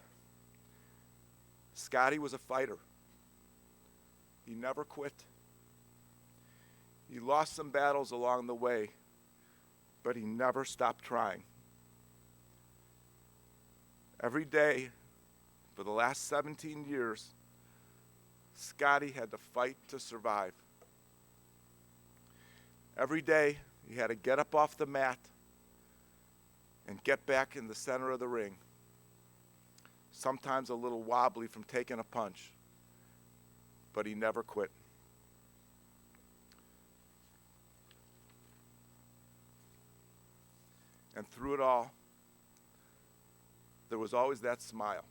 Scotty was a fighter. He never quit. He lost some battles along the way, but he never stopped trying. Every day for the last 17 years, Scotty had to fight to survive. Every day he had to get up off the mat and get back in the center of the ring. Sometimes a little wobbly from taking a punch, but he never quit. And through it all, there was always that smile.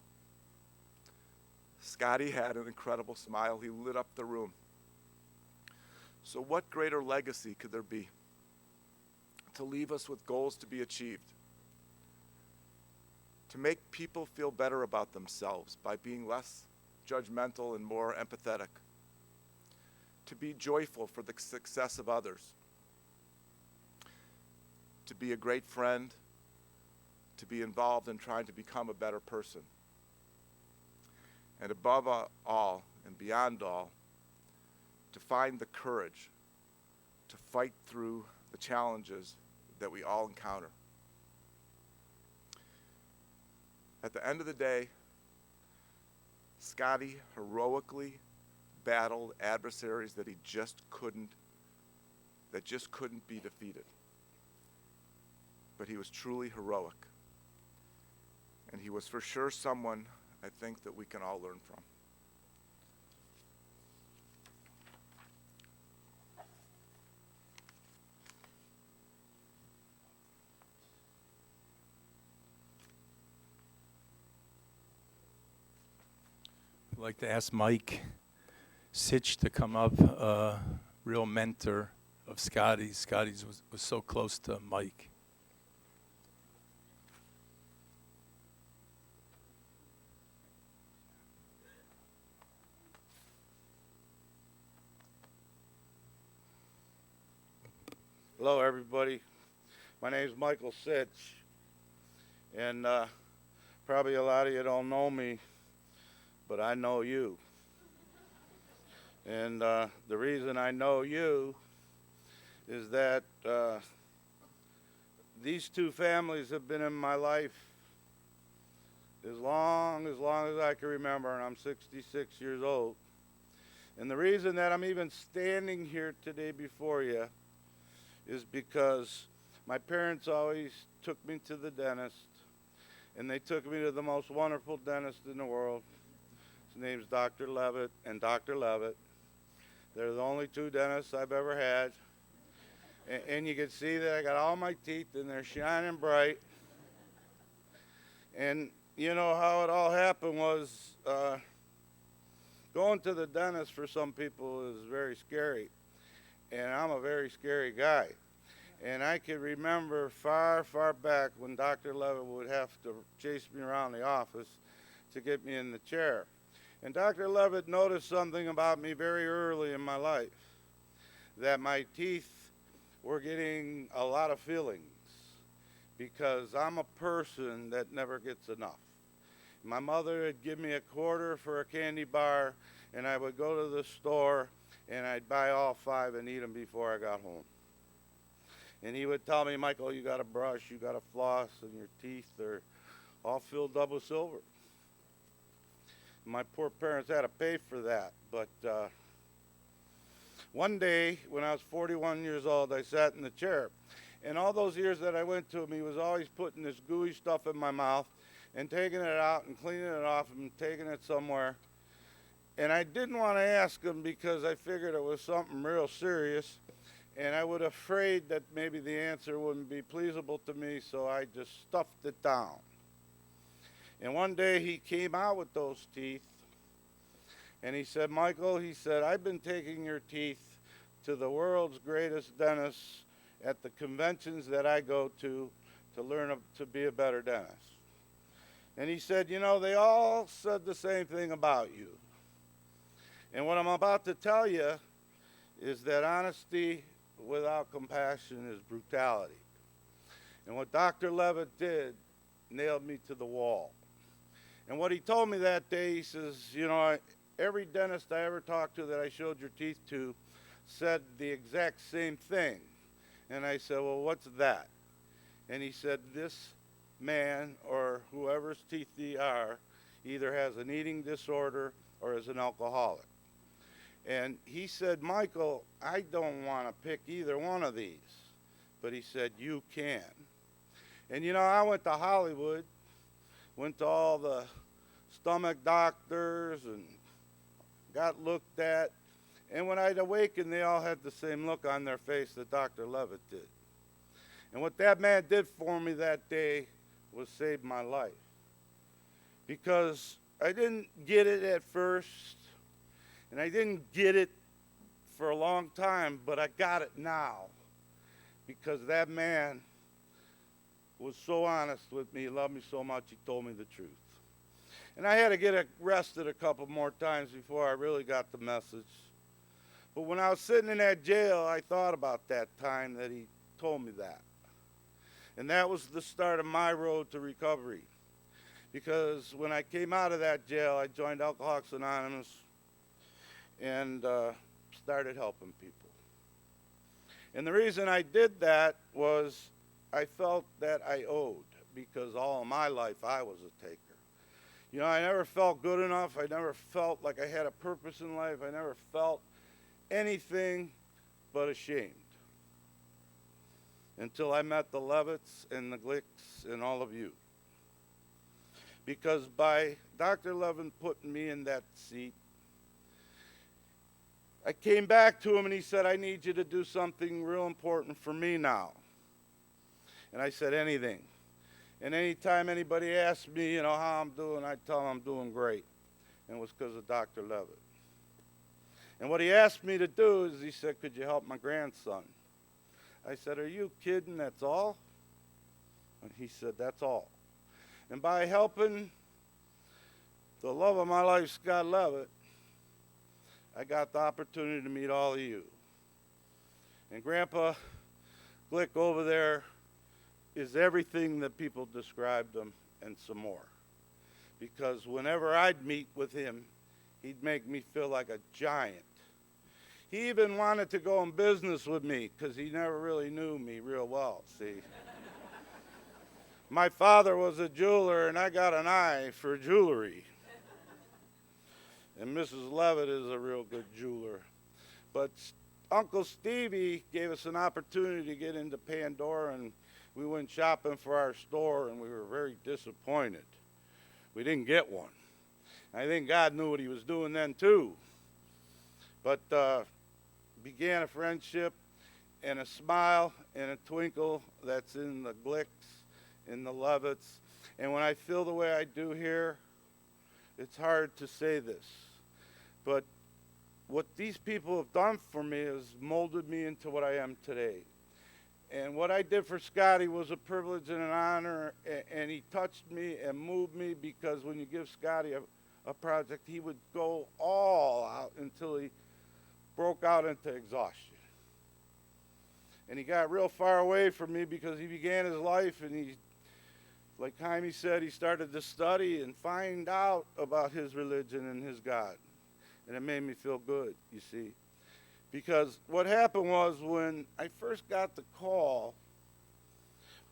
Scotty had an incredible smile. He lit up the room. So what greater legacy could there be? To leave us with goals to be achieved. To make people feel better about themselves by being less judgmental and more empathetic. To be joyful for the success of others. To be a great friend. To be involved in trying to become a better person. And above all, and beyond all, to find the courage to fight through the challenges that we all encounter. At the end of the day, Scotty heroically battled adversaries that just couldn't be defeated. But he was truly heroic. And he was for sure someone I think that we can all learn from. I'd like to ask Mike Sitch to come up, real mentor of Scotty's. Scotty's was so close to Mike. Hello, everybody. My name is Michael Sitch, and probably a lot of you don't know me, but I know you. And the reason I know you is that these two families have been in my life as long as I can remember, and I'm 66 years old. And the reason that I'm even standing here today before you is because my parents always took me to the dentist, and they took me to the most wonderful dentist in the world. His name's Dr. Levitt and Dr. Levitt. They're the only two dentists I've ever had. And you can see that I got all my teeth, and they're shining bright. And you know how it all happened was going to the dentist for some people is very scary. And I'm a very scary guy. And I can remember far, far back when Dr. Levitt would have to chase me around the office to get me in the chair. And Dr. Levitt noticed something about me very early in my life, that my teeth were getting a lot of feelings because I'm a person that never gets enough. My mother would give me a quarter for a candy bar, and I would go to the store and I'd buy all 5 and eat them before I got home. And he would tell me, Michael, you got to brush, you got to floss, and your teeth are all filled up with silver. My poor parents had to pay for that. But one day, when I was 41 years old, I sat in the chair. And all those years that I went to him, he was always putting this gooey stuff in my mouth and taking it out and cleaning it off and taking it somewhere. And I didn't want to ask him because I figured it was something real serious. And I was afraid that maybe the answer wouldn't be pleasable to me, so I just stuffed it down. And one day he came out with those teeth, and he said, Michael, he said, I've been taking your teeth to the world's greatest dentists at the conventions that I go to learn to be a better dentist. And he said, you know, they all said the same thing about you. And what I'm about to tell you is that honesty without compassion is brutality. And what Dr. Levitt did nailed me to the wall. And what he told me that day, he says, you know, every dentist I ever talked to that I showed your teeth to said the exact same thing. And I said, well, what's that? And he said, this man or whoever's teeth they are either has an eating disorder or is an alcoholic. And he said, Michael, I don't want to pick either one of these. But he said, you can. And you know, I went to Hollywood, went to all the stomach doctors and got looked at. And when I'd awakened, they all had the same look on their face that Dr. Levitt did. And what that man did for me that day was save my life. Because I didn't get it at first, and I didn't get it for a long time, but I got it now. Because that man was so honest with me, he loved me so much, he told me the truth. And I had to get arrested a couple more times before I really got the message. But when I was sitting in that jail, I thought about that time that he told me that. And that was the start of my road to recovery. Because when I came out of that jail, I joined Alcoholics Anonymous and started helping people. And the reason I did that was I felt that I owed, because all of my life I was a taker. You know, I never felt good enough. I never felt like I had a purpose in life. I never felt anything but ashamed. Until I met the Levitts and the Glicks and all of you. Because by Dr. Levitt putting me in that seat, I came back to him and he said, I need you to do something real important for me now. And I said, anything. And anytime anybody asked me, you know, how I'm doing, I tell them I'm doing great. And it was because of Dr. Levitt. And what he asked me to do is he said, could you help my grandson? I said, are you kidding? That's all? And he said, that's all. And by helping the love of my life, Scott Levitt, I got the opportunity to meet all of you. And Grandpa Glick over there is everything that people described him and some more. Because whenever I'd meet with him, he'd make me feel like a giant. He even wanted to go in business with me because he never really knew me real well, see. My father was a jeweler, and I got an eye for jewelry. And Mrs. Levitt is a real good jeweler. But Uncle Stevie gave us an opportunity to get into Pandora, and we went shopping for our store, and we were very disappointed. We didn't get one. I think God knew what he was doing then, too. But began a friendship and a smile and a twinkle that's in the Glicks, in the Levitts. And when I feel the way I do here, it's hard to say this. But what these people have done for me has molded me into what I am today. And what I did for Scotty was a privilege and an honor, and he touched me and moved me, because when you give Scotty a project, he would go all out until he broke out into exhaustion. And he got real far away from me because he began his life, and he, like Jaime said, he started to study and find out about his religion and his God. And it made me feel good, you see. Because what happened was when I first got the call,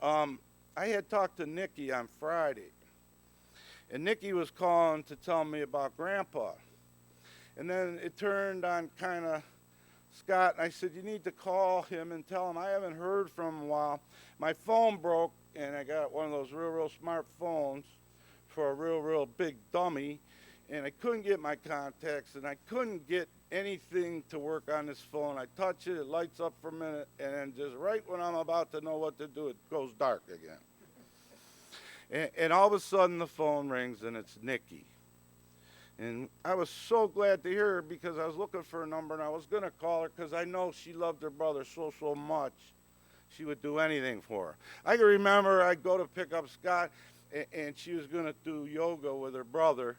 I had talked to Dickie on Friday. And Dickie was calling to tell me about Grandpa. And then it turned on kind of Scott, and I said, you need to call him and tell him I haven't heard from him in a while. My phone broke, and I got one of those real smart phones for a real big dummy, and I couldn't get my contacts, and I couldn't get anything to work on this phone. I touch it, it lights up for a minute, and then just right when I'm about to know what to do, it goes dark again. And all of a sudden, the phone rings, and it's Dickie. And I was so glad to hear her because I was looking for a number, and I was going to call her because I know she loved her brother so much. She would do anything for her. I can remember I'd go to pick up Scott, and she was going to do yoga with her brother.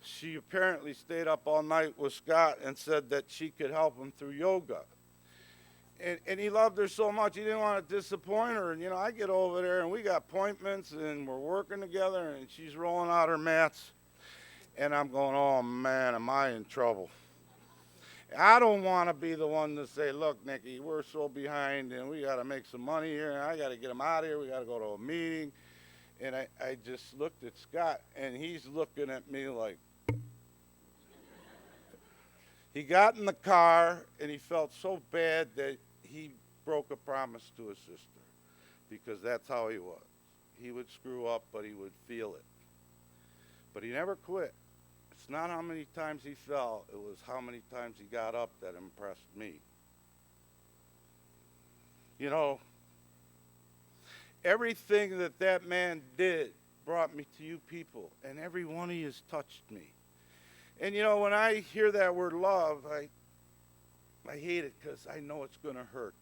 She apparently stayed up all night with Scott and said that she could help him through yoga. And he loved her so much, he didn't want to disappoint her. And, you know, I get over there, and we got appointments, and we're working together, and she's rolling out her mats. And I'm going, oh, man, am I in trouble. I don't want to be the one to say, look, Dickie, we're so behind, and we got to make some money here, and I got to get them out of here. We got to go to a meeting. And I just looked at Scott, and he's looking at me like. He got in the car, and he felt so bad that he broke a promise to his sister because that's how he was. He would screw up, but he would feel it. But he never quit. It's not how many times he fell, it was how many times he got up that impressed me. You know, everything that man did brought me to you people, and every one of you has touched me. And you know, when I hear that word love, I hate it because I know it's going to hurt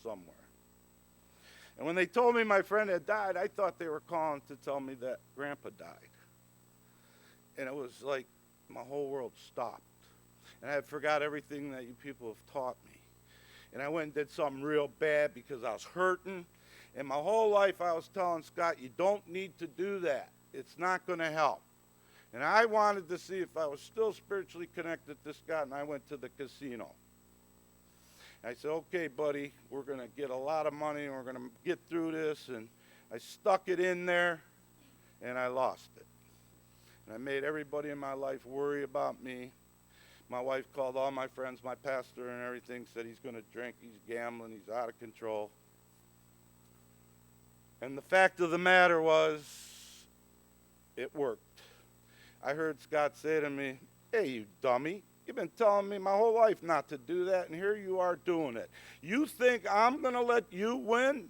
somewhere. And when they told me my friend had died, I thought they were calling to tell me that Grandpa died. And it was like my whole world stopped. And I had forgot everything that you people have taught me. And I went and did something real bad because I was hurting. And my whole life I was telling Scott, you don't need to do that. It's not going to help. And I wanted to see if I was still spiritually connected to Scott, and I went to the casino. I said, okay, buddy, we're going to get a lot of money, and we're going to get through this. And I stuck it in there, and I lost it. And I made everybody in my life worry about me. My wife called all my friends, my pastor and everything, said he's going to drink, he's gambling, he's out of control. And the fact of the matter was, it worked. I heard Scott say to me, hey, you dummy, you've been telling me my whole life not to do that, and here you are doing it. You think I'm going to let you win?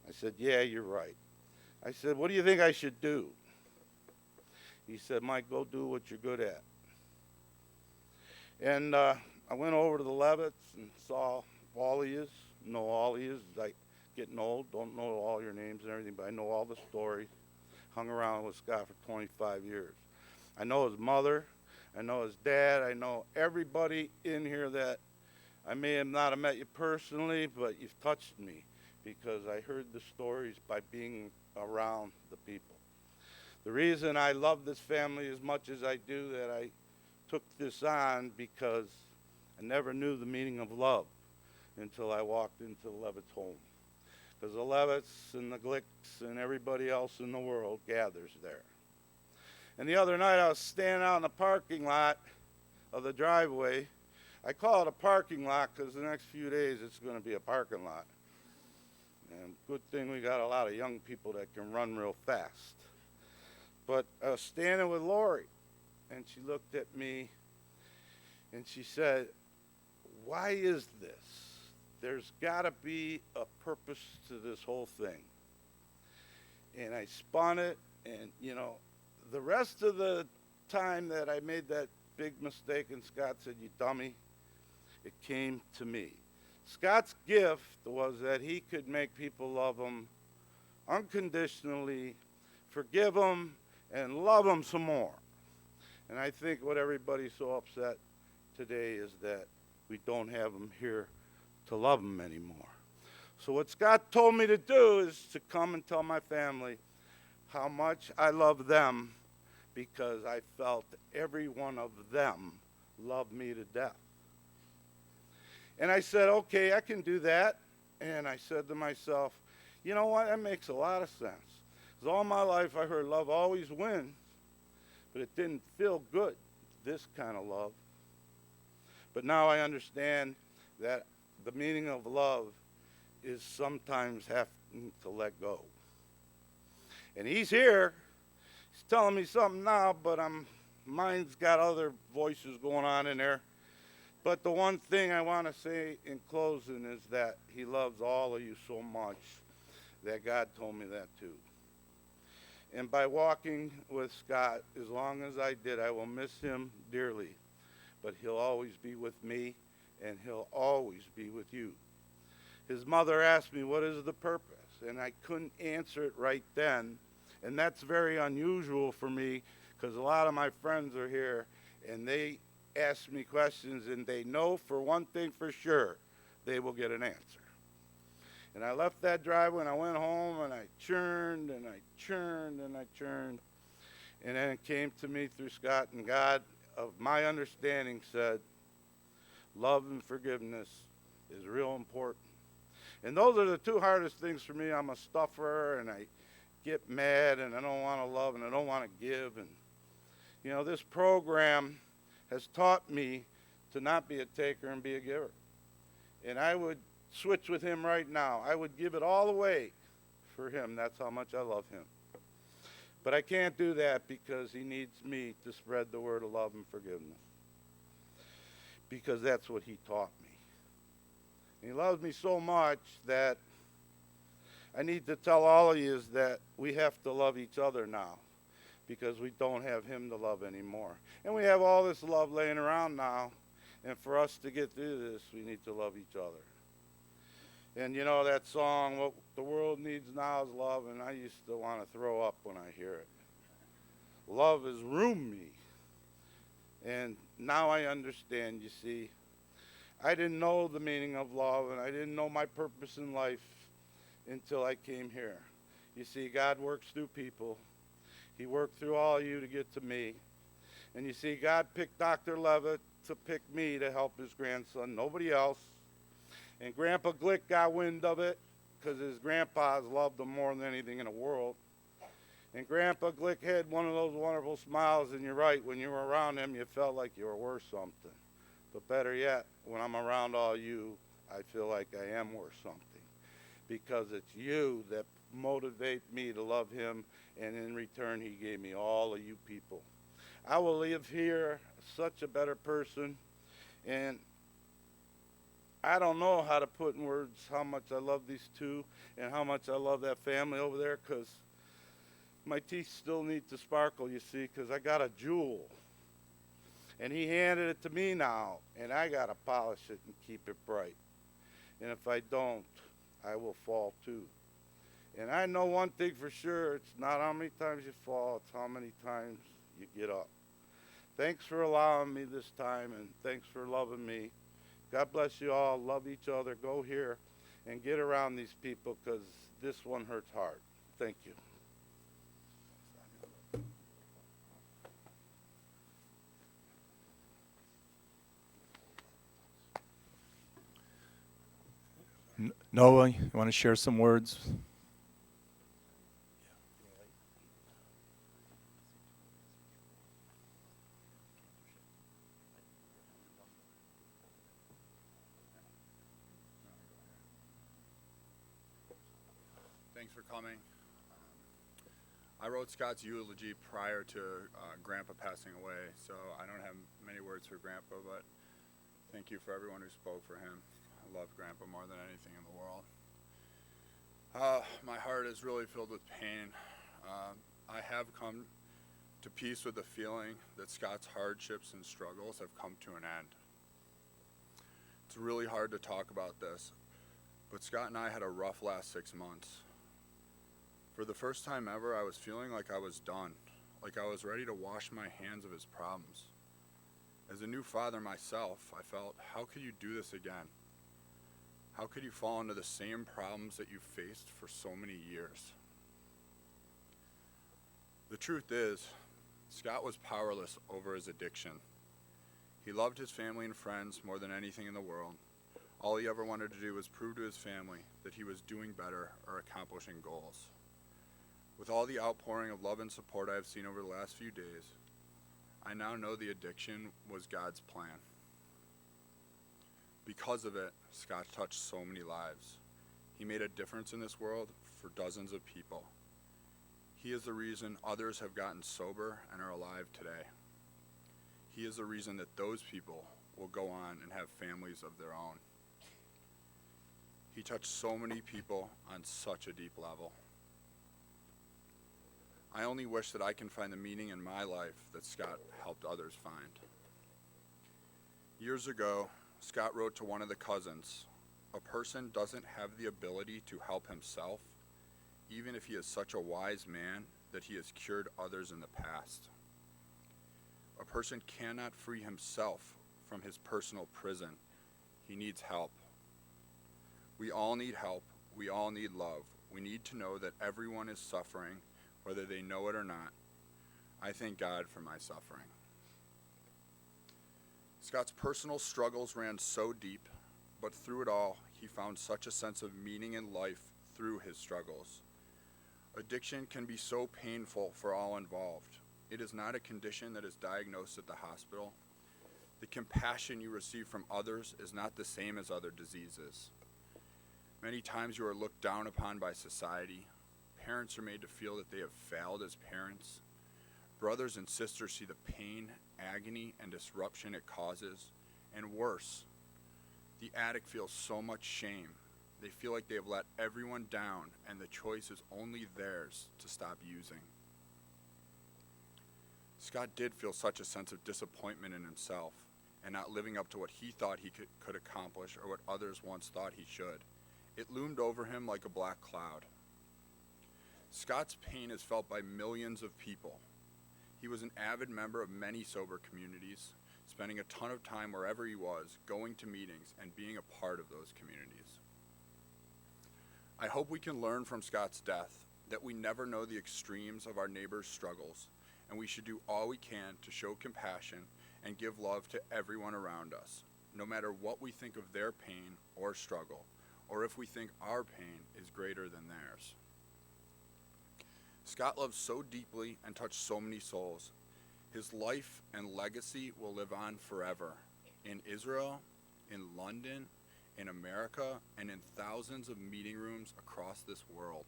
I said, yeah, you're right. I said, what do you think I should do? He said, Mike, go do what you're good at. And I went over to the Levitts and saw all he is, know all he is. Like getting old, don't know all your names and everything, but I know all the stories. Hung around with Scott for 25 years. I know his mother, I know his dad, I know everybody in here that I may have not have met you personally, but you've touched me because I heard the stories by being around the people. The reason I love this family as much as I do, that I took this on because I never knew the meaning of love until I walked into Levitt's home. Because the Levitts and the Glicks and everybody else in the world gathers there. And the other night I was standing out in the parking lot of the driveway. I call it a parking lot because the next few days it's going to be a parking lot. And good thing we got a lot of young people that can run real fast. But I was standing with Lori, and she looked at me, and she said, why is this? There's got to be a purpose to this whole thing. And I spun it, and, you know, the rest of the time that I made that big mistake and Scott said, you dummy, it came to me. Scott's gift was that he could make people love him unconditionally, forgive him, and love him some more. And I think what everybody's so upset today is that we don't have him here to love him anymore. So what Scott told me to do is to come and tell my family how much I love them, because I felt every one of them loved me to death. And I said, okay, I can do that. And I said to myself, you know what, that makes a lot of sense. Because all my life I heard love always wins, but it didn't feel good, this kind of love. But now I understand that the meaning of love is sometimes having to let go. And he's here. He's telling me something now, but mine's got other voices going on in there. But the one thing I want to say in closing is that he loves all of you so much that God told me that too. And by walking with Scott, as long as I did, I will miss him dearly. But he'll always be with me, and he'll always be with you. His mother asked me, what is the purpose? And I couldn't answer it right then. And that's very unusual for me, because a lot of my friends are here, and they ask me questions, and they know for one thing for sure, they will get an answer. And I left that driveway, and I went home, and I churned, and I churned, and I churned. And then it came to me through Scott, and God, of my understanding, said, love and forgiveness is real important. And those are the two hardest things for me. I'm a stuffer, and I get mad, and I don't want to love, and I don't want to give. And, you know, this program has taught me to not be a taker and be a giver. And I would switch with him right now. I would give it all away for him. That's how much I love him. But I can't do that because he needs me to spread the word of love and forgiveness. Because that's what he taught me. And he loves me so much that I need to tell all of you is that we have to love each other now, because we don't have him to love anymore. And we have all this love laying around now, and for us to get through this, we need to love each other. And you know that song, what the world needs now is love, and I used to want to throw up when I hear it. Love has ruined me. And now I understand, you see. I didn't know the meaning of love, and I didn't know my purpose in life until I came here. You see, God works through people. He worked through all of you to get to me. And you see, God picked Dr. Levitt to pick me to help his grandson, nobody else. And Grandpa Glick got wind of it because his grandpas loved him more than anything in the world. And Grandpa Glick had one of those wonderful smiles, and you're right, when you were around him, you felt like you were worth something. But better yet, when I'm around all you, I feel like I am worth something, because it's you that motivate me to love him, and in return, he gave me all of you people. I will live here such a better person, and I don't know how to put in words how much I love these two and how much I love that family over there, because my teeth still need to sparkle, you see, because I got a jewel. And he handed it to me now, and I got to polish it and keep it bright. And if I don't, I will fall too. And I know one thing for sure, it's not how many times you fall, it's how many times you get up. Thanks for allowing me this time, and thanks for loving me. God bless you all. Love each other. Go here and get around these people, because this one hurts hard. Thank you. Noah, you want to share some words? Thanks for coming. I wrote Scott's eulogy prior to Grandpa passing away, so I don't have many words for Grandpa, but thank you for everyone who spoke for him. I love Grandpa more than anything in the world. My heart is really filled with pain. I have come to peace with the feeling that Scott's hardships and struggles have come to an end. It's really hard to talk about this, but Scott and I had a rough last 6 months. For the first time ever, I was feeling like I was done, like I was ready to wash my hands of his problems. As a new father myself, I felt, how could you do this again? How could you fall into the same problems that you faced for so many years? The truth is, Scott was powerless over his addiction. He loved his family and friends more than anything in the world. All he ever wanted to do was prove to his family that he was doing better or accomplishing goals. With all the outpouring of love and support I have seen over the last few days, I now know the addiction was God's plan. Because of it, Scott touched so many lives. He made a difference in this world for dozens of people. He is the reason others have gotten sober and are alive today. He is the reason that those people will go on and have families of their own. He touched so many people on such a deep level. I only wish that I can find the meaning in my life that Scott helped others find. Years ago, Scott wrote to one of the cousins, "A person doesn't have the ability to help himself, even if he is such a wise man that he has cured others in the past. A person cannot free himself from his personal prison. He needs help. We all need help. We all need love. We need to know that everyone is suffering, whether they know it or not. I thank God for my suffering." Scott's personal struggles ran so deep, but through it all, he found such a sense of meaning in life through his struggles. Addiction can be so painful for all involved. It is not a condition that is diagnosed at the hospital. The compassion you receive from others is not the same as other diseases. Many times you are looked down upon by society. Parents are made to feel that they have failed as parents. Brothers and sisters see the pain, agony, and disruption it causes. And worse, the addict feels so much shame. They feel like they have let everyone down, and the choice is only theirs to stop using. Scott did feel such a sense of disappointment in himself and not living up to what he thought he could accomplish or what others once thought he should. It loomed over him like a black cloud. Scott's pain is felt by millions of people. He was an avid member of many sober communities, spending a ton of time wherever he was, going to meetings, and being a part of those communities. I hope we can learn from Scott's death that we never know the extremes of our neighbors' struggles, and we should do all we can to show compassion and give love to everyone around us, no matter what we think of their pain or struggle, or if we think our pain is greater than theirs. Scott loved so deeply and touched so many souls. His life and legacy will live on forever in Israel, in London, in America, and in thousands of meeting rooms across this world.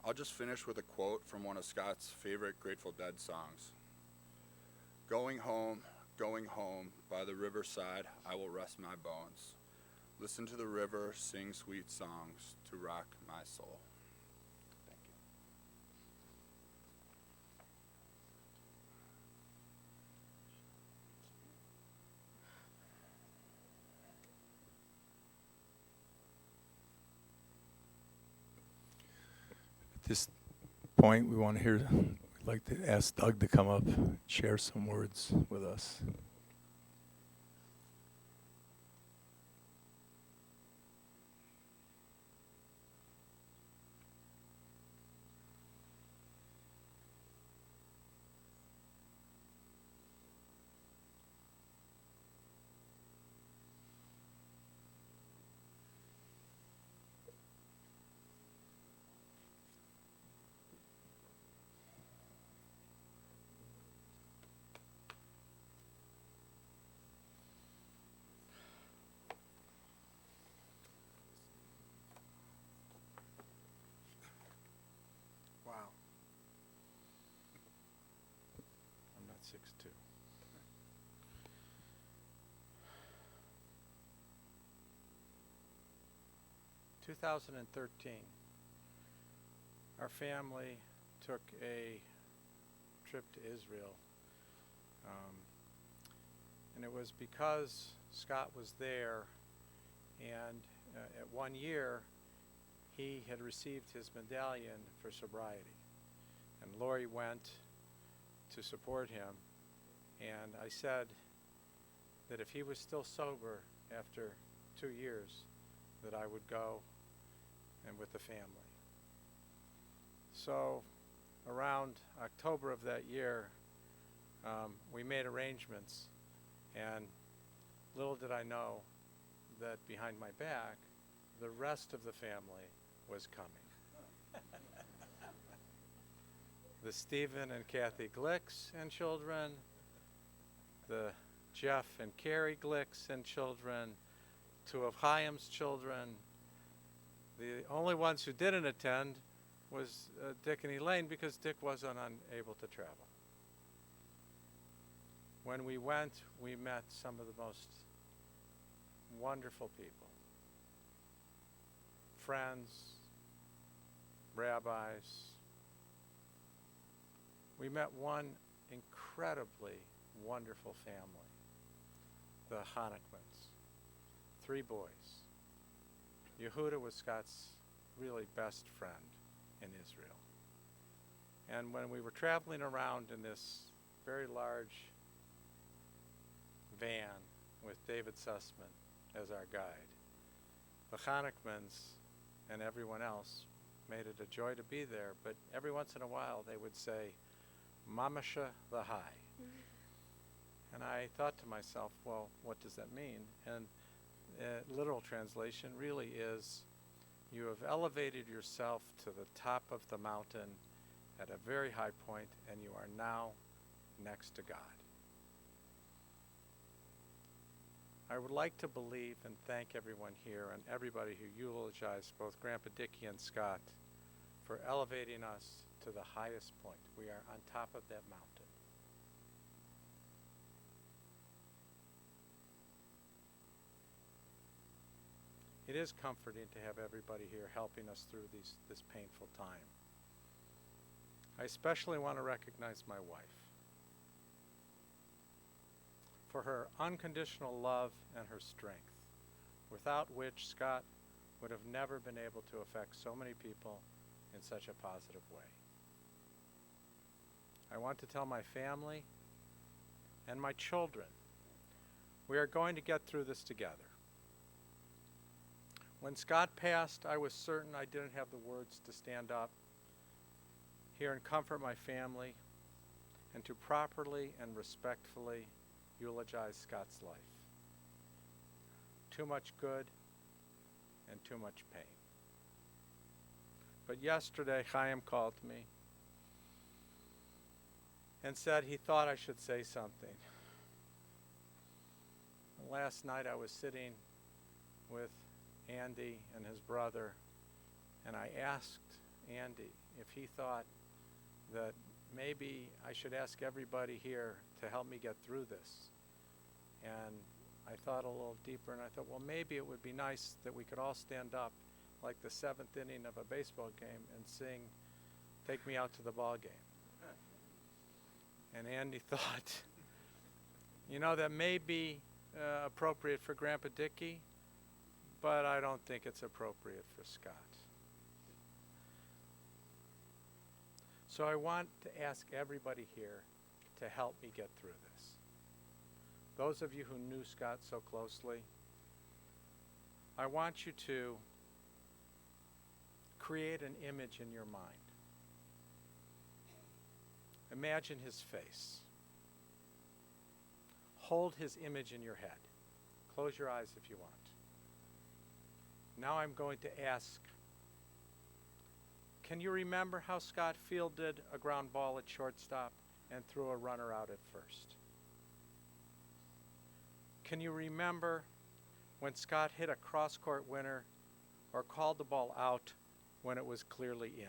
I'll just finish with a quote from one of Scott's favorite Grateful Dead songs. Going home, by the riverside, I will rest my bones. Listen to the river, sing sweet songs to rock my soul." Thank you. At this point, we'd like to ask Doug to come up and share some words with us. Wow. I'm not 6'2". 2013, our family took a trip to Israel. And it was because Scott was there, and at 1 year, he had received his medallion for sobriety. And Lori went to support him, and I said that if he was still sober after 2 years, that I would go and with the family. So around October of that year, we made arrangements, and little did I know that behind my back, the rest of the family was coming. The Stephen and Kathy Glicks and children, the Jeff and Carrie Glicks and children, two of Chaim's children. The only ones who didn't attend was Dick and Elaine, because Dick wasn't unable to travel. When we went, we met some of the most wonderful people. Friends, rabbis. We met one incredibly wonderful family, the Hanukkmans, 3 boys. Yehuda was Scott's really best friend in Israel. And when we were traveling around in this very large van with David Sussman as our guide, the Hanukkmans and everyone else made it a joy to be there, but every once in a while they would say, Mamasha Lahai. And I thought to myself, well, what does that mean? And literal translation really is, you have elevated yourself to the top of the mountain at a very high point, and you are now next to God. I would like to believe and thank everyone here and everybody who eulogized both Grandpa Dickie and Scott for elevating us to the highest point. We are on top of that mountain. It is comforting to have everybody here helping us through this painful time. I especially want to recognize my wife for her unconditional love and her strength, without which Scott would have never been able to affect so many people in such a positive way. I want to tell my family and my children, we are going to get through this together. When Scott passed, I was certain I didn't have the words to stand up here and comfort my family and to properly and respectfully eulogize Scott's life. Too much good and too much pain. But yesterday, Chaim called me and said he thought I should say something. Last night I was sitting with Andy and his brother, and I asked Andy if he thought that maybe I should ask everybody here to help me get through this. And I thought a little deeper, and I thought, well, maybe it would be nice that we could all stand up like the 7th inning of a baseball game and sing, "Take Me Out to the Ball Game." And Andy thought, that may be appropriate for Grandpa Dickie, but I don't think it's appropriate for Scott. So I want to ask everybody here to help me get through this. Those of you who knew Scott so closely, I want you to create an image in your mind. Imagine his face. Hold his image in your head. Close your eyes if you want. Now I'm going to ask, can you remember how Scott fielded a ground ball at shortstop and threw a runner out at first? Can you remember when Scott hit a cross-court winner or called the ball out when it was clearly in?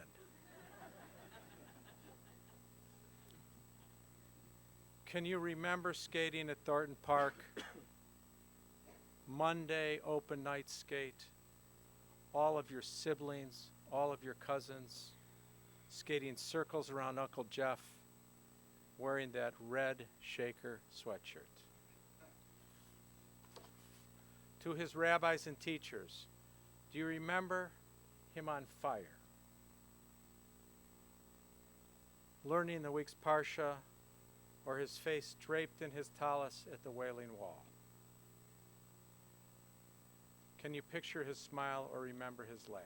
Can you remember skating at Thornton Park, Monday open night skate, all of your siblings, all of your cousins, skating circles around Uncle Jeff, wearing that red Shaker sweatshirt? To his rabbis and teachers, do you remember him on fire? Learning the week's Parsha, or his face draped in his tallis at the Wailing Wall? Can you picture his smile or remember his laugh?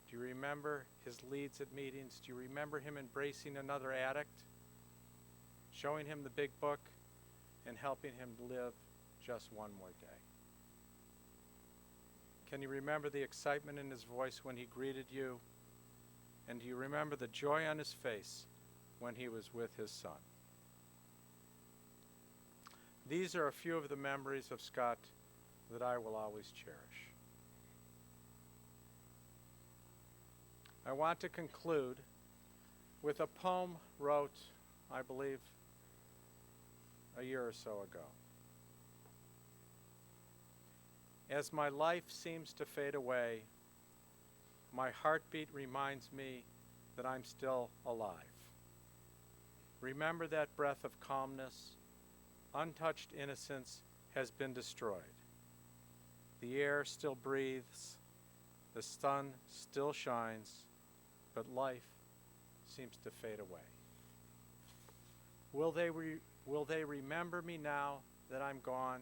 Do you remember his leads at meetings? Do you remember him embracing another addict, showing him the big book, and helping him live just one more day? Can you remember the excitement in his voice when he greeted you? And do you remember the joy on his face when he was with his son? These are a few of the memories of Scott that I will always cherish. I want to conclude with a poem wrote, I believe, a year or so ago. As my life seems to fade away, my heartbeat reminds me that I'm still alive. Remember that breath of calmness. Untouched innocence has been destroyed. The air still breathes, the sun still shines, but life seems to fade away. Will they remember me now that I'm gone?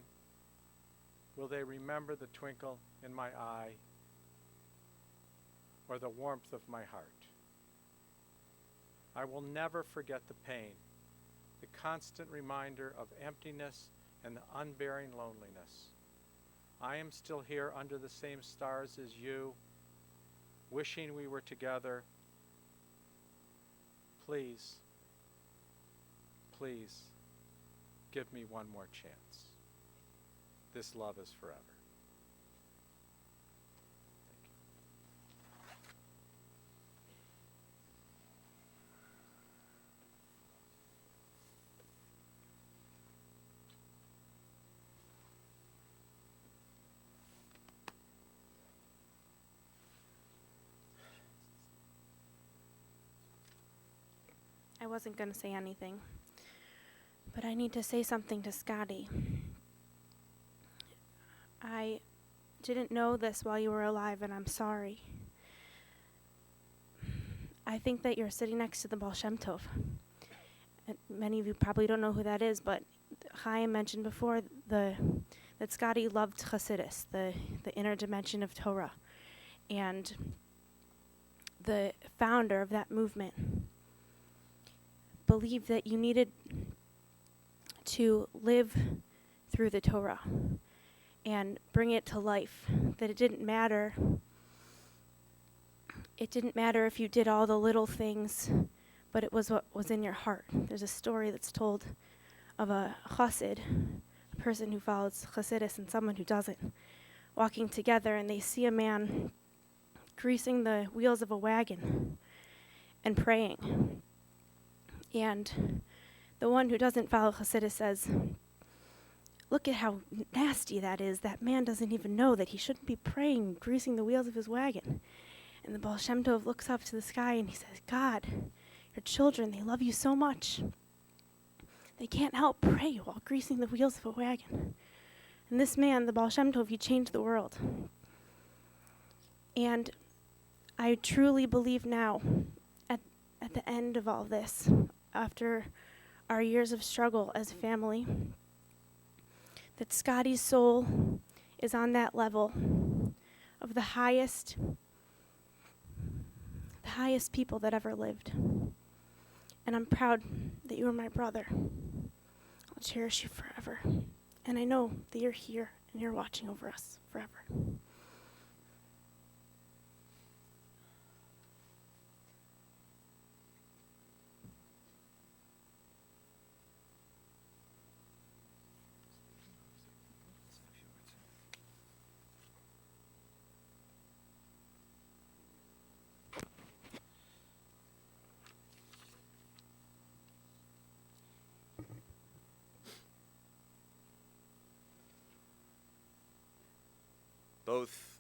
Will they remember the twinkle in my eye or the warmth of my heart? I will never forget the pain, the constant reminder of emptiness and the unbearing loneliness. I am still here under the same stars as you, wishing we were together. Please, please, give me one more chance. This love is forever. Thank you. I wasn't going to say anything, but I need to say something to Scotty. I didn't know this while you were alive, and I'm sorry. I think that you're sitting next to the Baal Shem Tov. And many of you probably don't know who that is, but Chaim mentioned before that Scotty loved Chassidus, the inner dimension of Torah. And the founder of that movement believed that you needed to live through the Torah and bring it to life, that it didn't matter if you did all the little things, but it was what was in your heart. There's a story that's told of a chassid, a person who follows Chassidus and someone who doesn't, walking together, and they see a man greasing the wheels of a wagon and praying. And the one who doesn't follow Chassidus says, "Look at how nasty that is. That man doesn't even know that he shouldn't be praying, greasing the wheels of his wagon." And the Baal Shem Tov looks up to the sky and he says, "God, your children, they love you so much. They can't help pray while greasing the wheels of a wagon." And this man, the Baal Shem Tov, he changed the world. And I truly believe now, at the end of all this, after our years of struggle as a family, that Scotty's soul is on that level of the highest people that ever lived. And I'm proud that you are my brother. I'll cherish you forever. And I know that you're here and you're watching over us forever. Both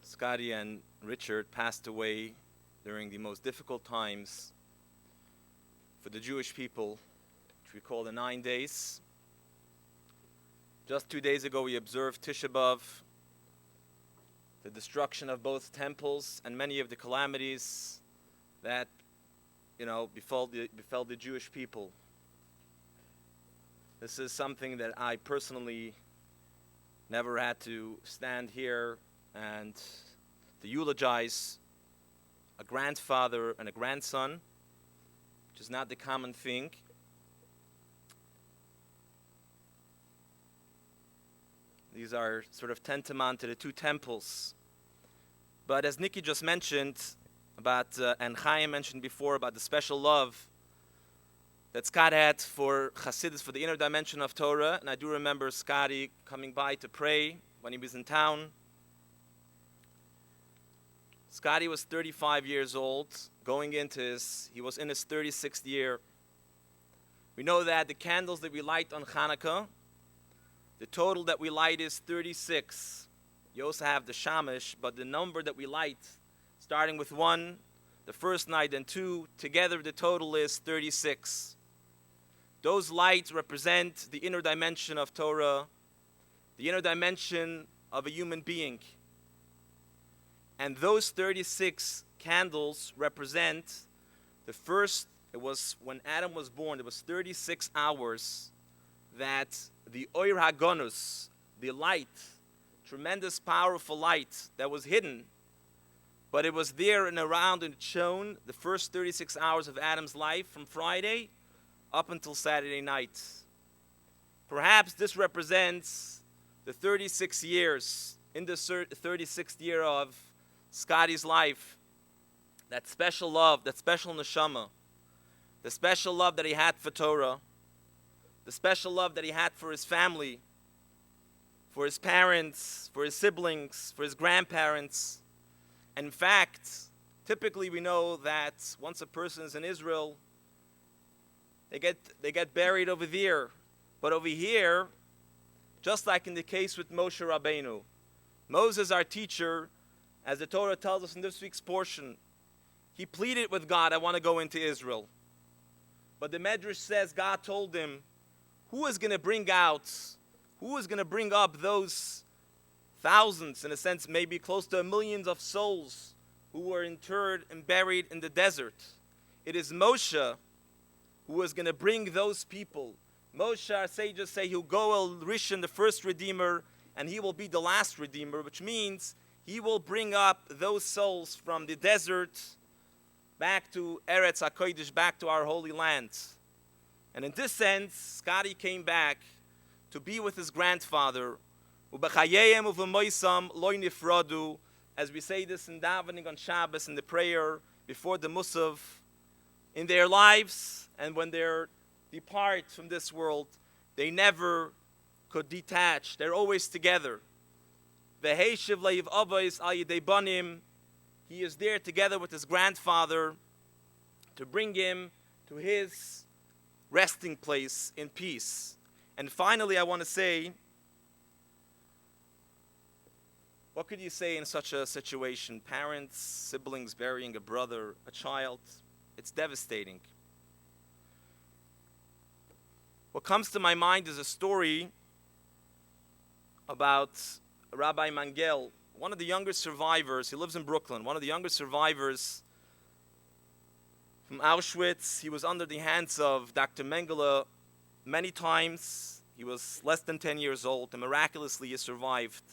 Scotty and Richard passed away during the most difficult times for the Jewish people, which we call the 9 days. Just 2 days ago, we observed Tisha B'Av, the destruction of both temples and many of the calamities that, befell the Jewish people. This is something that I personally never had to stand here and to eulogize a grandfather and a grandson, which is not the common thing. These are sort of tantamount to the two temples. But as Nikki just mentioned about, and Chaim mentioned before about the special love that Scott had for Hasidus, for the inner dimension of Torah, and I do remember Scotty coming by to pray when he was in town. Scotty was 35 years old, he was in his 36th year. We know that the candles that we light on Hanukkah, the total that we light is 36. You also have the shamash, but the number that we light, starting with 1, the first night, and 2, together the total is 36. Those lights represent the inner dimension of Torah, the inner dimension of a human being. And those 36 candles represent the first, it was when Adam was born, it was 36 hours that the Oir HaGonus, the light, tremendous powerful light that was hidden, but it was there and around and shone the first 36 hours of Adam's life from Friday up until Saturday night. Perhaps this represents the 36 years, in the 36th year of Scotty's life, that special love, that special neshama, the special love that he had for Torah, the special love that he had for his family, for his parents, for his siblings, for his grandparents. And in fact, typically we know that once a person is in Israel, they get buried over there. But over here, just like in the case with Moshe Rabbeinu, Moses, our teacher, as the Torah tells us in this week's portion, he pleaded with God, I want to go into Israel. But the Medrash says God told him, who is going to bring up those thousands, in a sense, maybe close to millions of souls who were interred and buried in the desert? It is Moshe who is going to bring those people. Moshe, our sages say, he'll go El Rishon, the first Redeemer, and he will be the last Redeemer, which means he will bring up those souls from the desert back to Eretz HaKodesh, back to our Holy Land. And in this sense, Scotty came back to be with his grandfather. Ubechayeyem uvemoisam loy nifradu, as we say this in davening on Shabbos, in the prayer before the Musaf, in their lives and when they depart from this world, they never could detach. They're always together. V'heishiv leiv avos al yedei banim, he is there together with his grandfather to bring him to his resting place in peace. And finally, I want to say, what could you say in such a situation? Parents, siblings burying a brother, a child, it's devastating. What comes to my mind is a story about Rabbi Mangel, one of the younger survivors. He lives in Brooklyn, one of the younger survivors from Auschwitz. He was under the hands of Dr. Mengele many times. He was less than 10 years old, and miraculously he survived.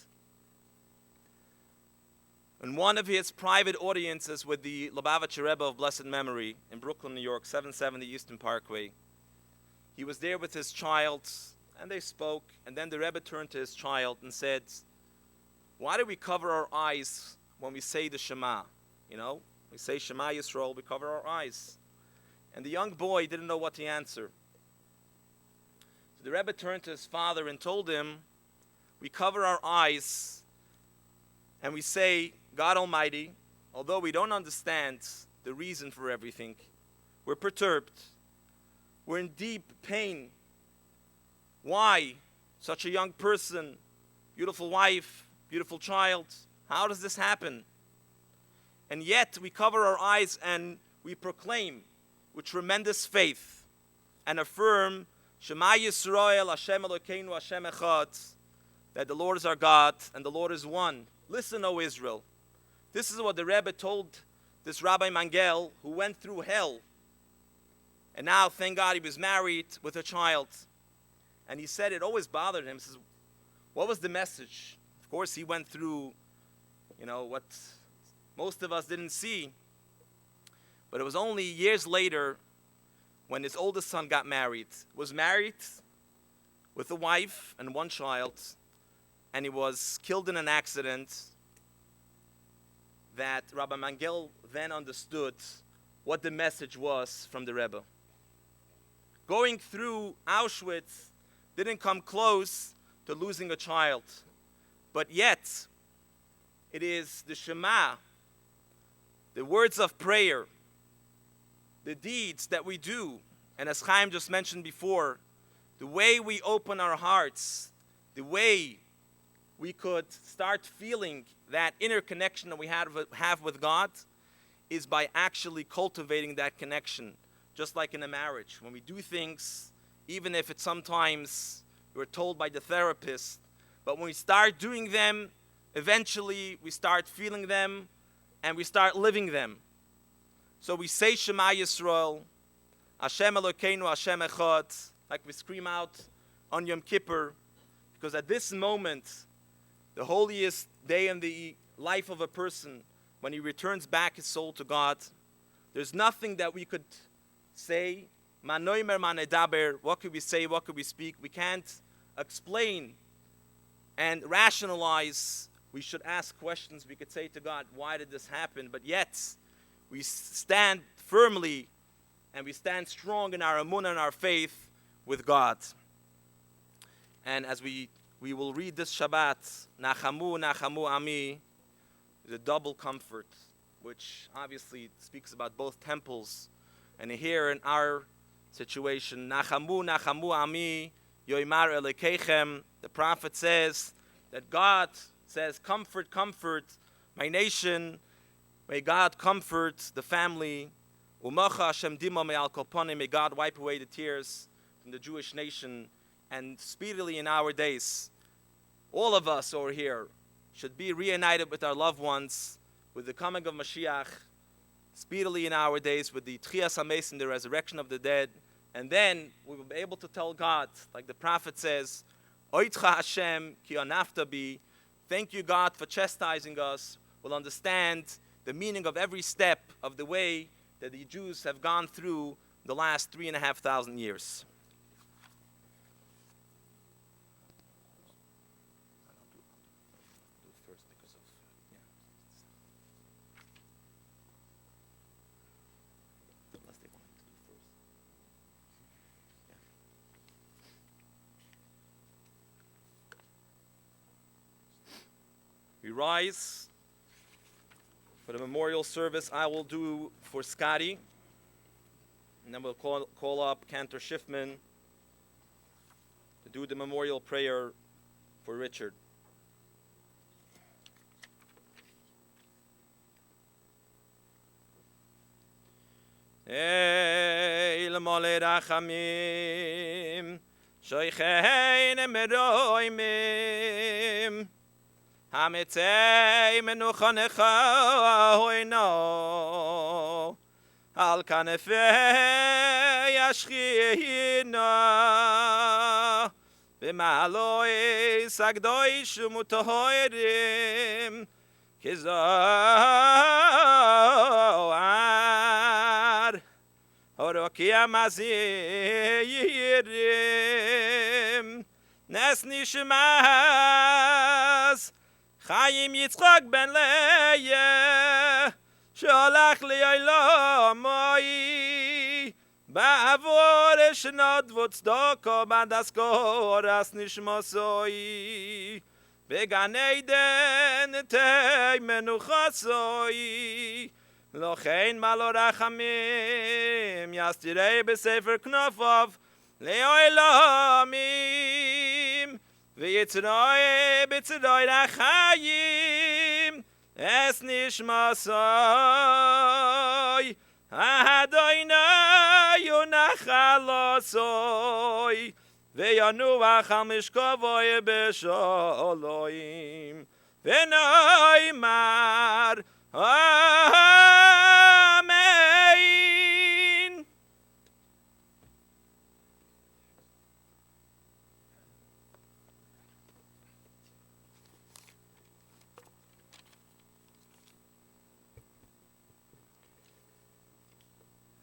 In one of his private audiences with the Lubavitcher Rebbe of blessed memory in Brooklyn, New York, 770 Eastern Parkway, he was there with his child, and they spoke, and then the Rebbe turned to his child and said, why do we cover our eyes when we say the Shema? You know, we say Shema Yisrael, we cover our eyes. And the young boy didn't know what to answer. So the Rebbe turned to his father and told him, we cover our eyes and we say, God Almighty, although we don't understand the reason for everything, we're perturbed, we're in deep pain. Why? Such a young person, beautiful wife, beautiful child. How does this happen? And yet we cover our eyes and we proclaim with tremendous faith and affirm Shema Yisrael, Hashem Elokeinu, Hashem Echad, that the Lord is our God and the Lord is one. Listen, O Israel. This is what the Rebbe told this Rabbi Mangel, who went through hell. And now, thank God, he was married with a child. And he said it always bothered him. He says, What was the message? Of course, he went through, what most of us didn't see. But it was only years later when his oldest son got married. Was married with a wife and one child, and he was killed in an accident, that Rabbi Mangel then understood what the message was from the Rebbe. Going through Auschwitz didn't come close to losing a child, but yet it is the Shema, the words of prayer, the deeds that we do, and as Chaim just mentioned before, the way we open our hearts, the way we could start feeling that inner connection that we have with God is by actually cultivating that connection, just like in a marriage. When we do things, even if it's sometimes we're told by the therapist, but when we start doing them, eventually we start feeling them and we start living them. So we say Shema Yisrael, Hashem Elokeinu, Hashem Echad, like we scream out on Yom Kippur, because at this moment, the holiest day in the life of a person, when he returns back his soul to God, there's nothing that we could say, Manoimer Manedaber, what could we say, what could we speak? We can't explain and rationalize. We should ask questions. We could say to God, why did this happen? But yet, we stand firmly and we stand strong in our emunah and our faith with God. And as we will read this Shabbat, Nachamu, Nachamu Ami, the double comfort, which obviously speaks about both temples. And here in our situation, Nachamu, Nachamu Ami, Yoimar Elekechem, the prophet says that God says, comfort, comfort my nation, may God comfort the family. Umacha Hashem Dima Me'al Kolpone, may God wipe away the tears from the Jewish nation. And speedily in our days, all of us over here should be reunited with our loved ones, with the coming of Mashiach, speedily in our days, with the Tchias HaMesim, the resurrection of the dead. And then we will be able to tell God, like the prophet says, Oitcha Hashem ki anafta bi, thank you God for chastising us. We'll understand the meaning of every step of the way that the Jews have gone through the last 3,500 years. We rise for the memorial service. I will do for Scotty, and then we'll call up Cantor Schiffman to do the memorial prayer for Richard. El mole rachamim, shoichein meroimim, Hamitzei menuchanecha hoino al kanefei ashchina b'maloi sagdoish umutohoirim kizoar horokia mazirim nes nishmas Chaim Yitzchak ben Leah, sholach li olamai, ba'avor shnot v'tzdoko b'daskoras nishmosoi, began Eden tei menuchasoi, lochein malo rachamim, yastirei b'sefer knofov, le'olamim, V'yitzroi b'tzroi rachayim es nishmasoi Adoinai unachalosoi V'yanuach al mishkovoi b'sholoim V'noimar Amen.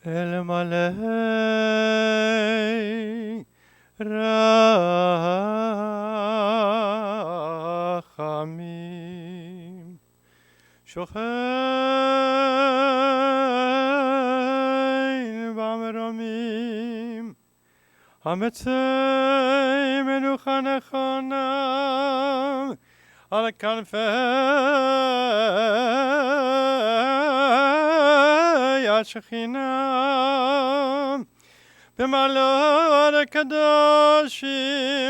אלמלא רחמים שוכן במרומים המצא מנוחה נכונה על כנפי השכינה במעלות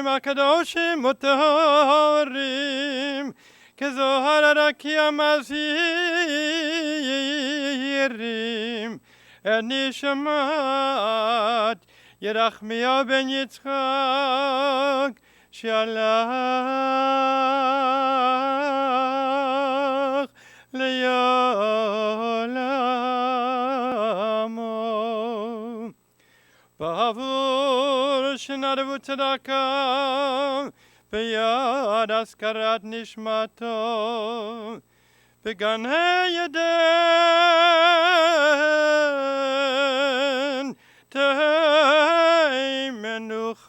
הקדושים וטהורים כזוהר הרקיע מזהירים את נשמת ירחמיה בן יצחק שהלך לעולמו בעבור שנרבו צדקה ביד הזכרת נשמתו בגן עדן תהי מנוחתו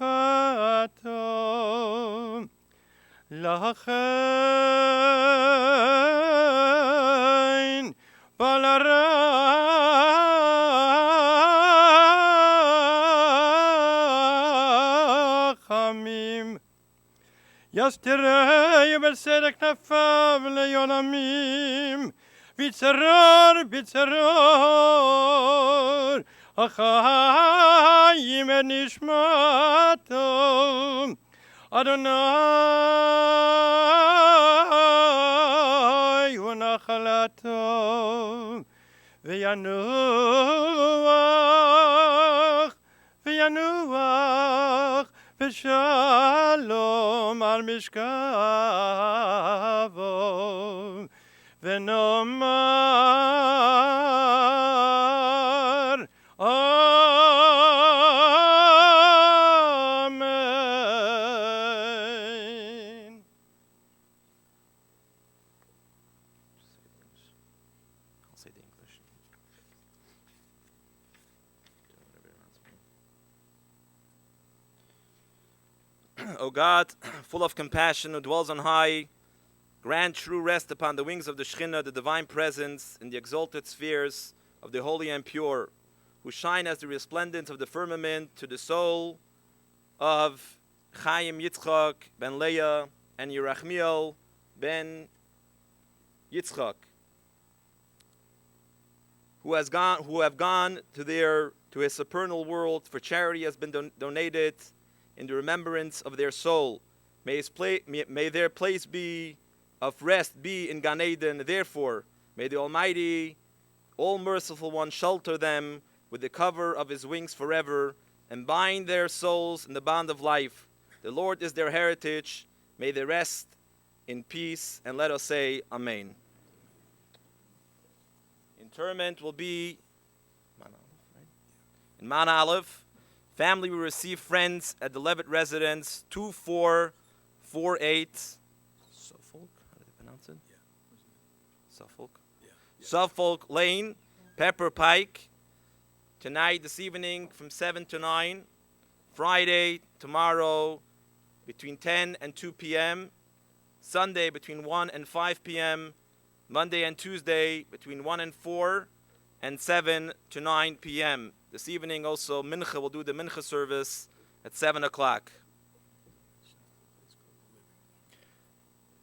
לכן ולרחמים יסתירי בסדק כנפיו ליונמים בצרור החיים את נשמתו אדוני הוא נחלתו וינוח בשלום על משכבו ונאמר אמן. I'll say the English. O God, full of compassion, who dwells on high, grant true rest upon the wings of the Shekhinah, the divine presence, in the exalted spheres of the holy and pure, who shine as the resplendence of the firmament to the soul of Chaim Yitzchak ben Leah and Yerachmiel ben Yitzchak, who have gone to his supernal world, for charity has been donated in the remembrance of their soul. May their place be of rest be in Gan Eden. Therefore, may the Almighty, all-merciful One, shelter them with the cover of His wings forever, and bind their souls in the bond of life. The Lord is their heritage. May they rest in peace, and let us say Amen. Interment will be in Man Aleph. Family will receive friends at the Levitt residence, 2448 Suffolk. How do they pronounce it? Yeah. Suffolk. Yeah. Suffolk Lane, Pepper Pike. Tonight, this evening, from 7 to 9. Friday, tomorrow, between 10 and 2 p.m. Sunday, between 1 and 5 p.m. Monday and Tuesday, between 1 and 4, and 7 to 9 p.m. This evening also, Mincha will do the Mincha service at 7 o'clock.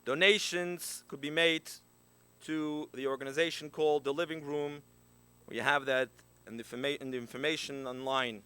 Donations could be made to the organization called The Living Room, where you have that in the information online.